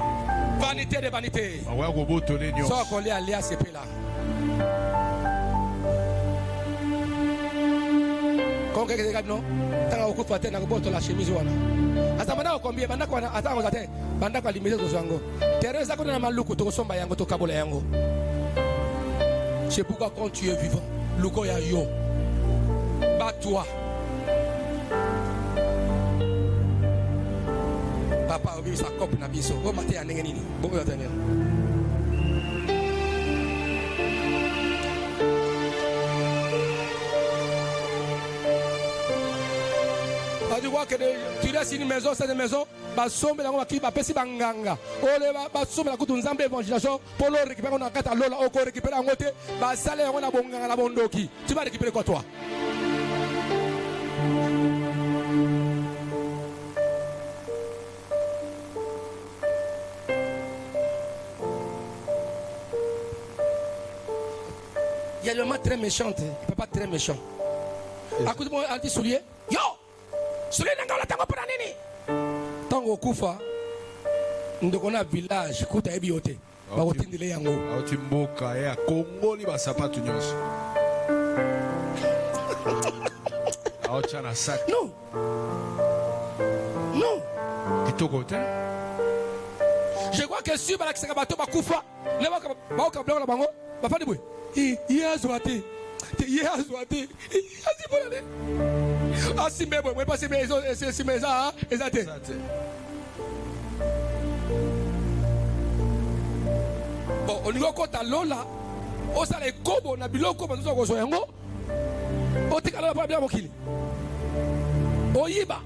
vanité de vanité awa ko botole nyo so ko lia lia sepela kon ke ke no tanga okufa tena ko botola chemise wana asa banda ko combien banda ko asa ko zate banda ko limite ko zango teresa ko na maluku to somba yango to kabola yango. C'est pourquoi quand tu es vivant luko ya yo bat-toi papa obi sa coupe na biso go mate ya ndenge nini bo yo tene tu vois que tu laisses une maison, cette maison, basombe la qui va pesi banganga. Ole basombe la kutu nzambe évangélisation pour le récupérer on a kata lola oko récupérer en côté, basale on a bonganga la bondoki. Tu vas récupérer quoi toi? Il y a le mot très méchant, papa très méchant. À côté de moi, anti soulier. Yo! Soulier n'a pas tango pour nini? Tango kufa. Ndoko na village kuta ebiote. Ba otindile yango. Otimboka ya Kongo li ba sapatu nyonso. Aocha na sac. Non. Non. Kitoko te. Je crois que si bala kisaka bato bakufa, ne ba ka bloka bango, ba fadi boy. Azwate. Azwate. Azibonane. Asimbe boy, moi pas c'est mes ça, exacté. Bon, on y kota lola. O sala ekobo na biloko bazo ko so yango. O tikala pa bien mokili. Oyiba.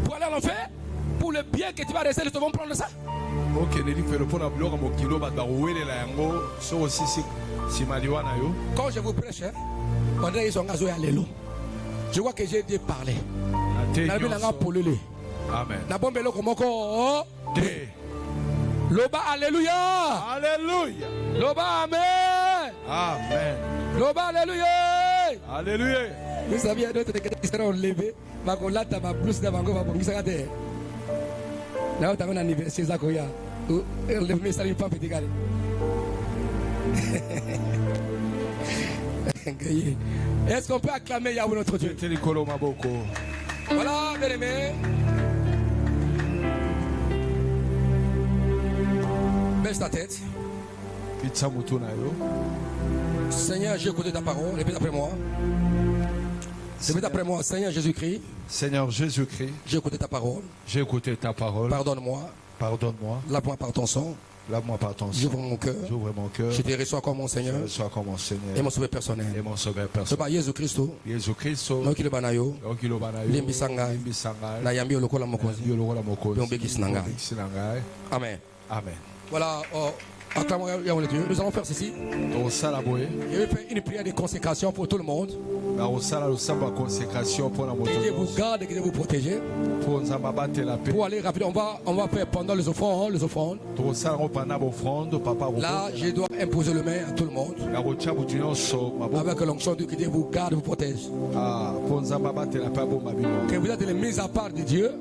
Pour aller en enfer, pour le bien que tu vas rester, ils vont prendre ça. Ok, les livres le pona bloc mo kilo ba rouler la yango, so aussi si maliwana yo. Quand je vous prêche, on dirait qu'ils sont gazoués à l'élo. Je vois que j'ai dit parler. Amen. Na bombe lo komoko. Loba alléluia. Alléluia. Loba amen. Amen. Loba alléluia. Alléluia. Vous savez d'autres qui seront levés, ma colata ma blouse de bango va bongisa kate. Là tu as un anniversaire ça koya. Le message pas petit gars. Est-ce qu'on peut acclamer Yahweh notre Dieu? Voilà, bien aimé. Baisse ta tête. Seigneur, j'ai écouté ta parole. Répète après moi. Répète après moi. Seigneur Jésus-Christ. Seigneur Jésus-Christ. J'ai écouté ta parole. J'ai écouté ta parole. Pardonne-moi. Pardonne-moi. Lave-moi par ton sang. Lave-moi par ton sang. J'ouvre mon cœur. J'ouvre mon cœur. Je te reçois comme mon Seigneur Sois comme mon Seigneur et mon sauveur personnel. et mon sauveur C'est personnel. pas Jésus Christ. Jésus Christ. Noki le banayo. Limbi sangai. Na yambi lokola mokozi. Bimbekisi na ngai. Amen. Amen. Voilà. Acclamons Yahweh Dieu. Nous allons faire ceci. Je vais faire une prière de consécration pour tout le monde. Que Dieu vous garde, que Dieu vous protège. Pour aller rapidement, on va faire pendant les offrandes. Là, je dois imposer le main à tout le monde. Avec l'onction de que Dieu vous garde, vous protège. Que vous êtes les mises à part de Dieu.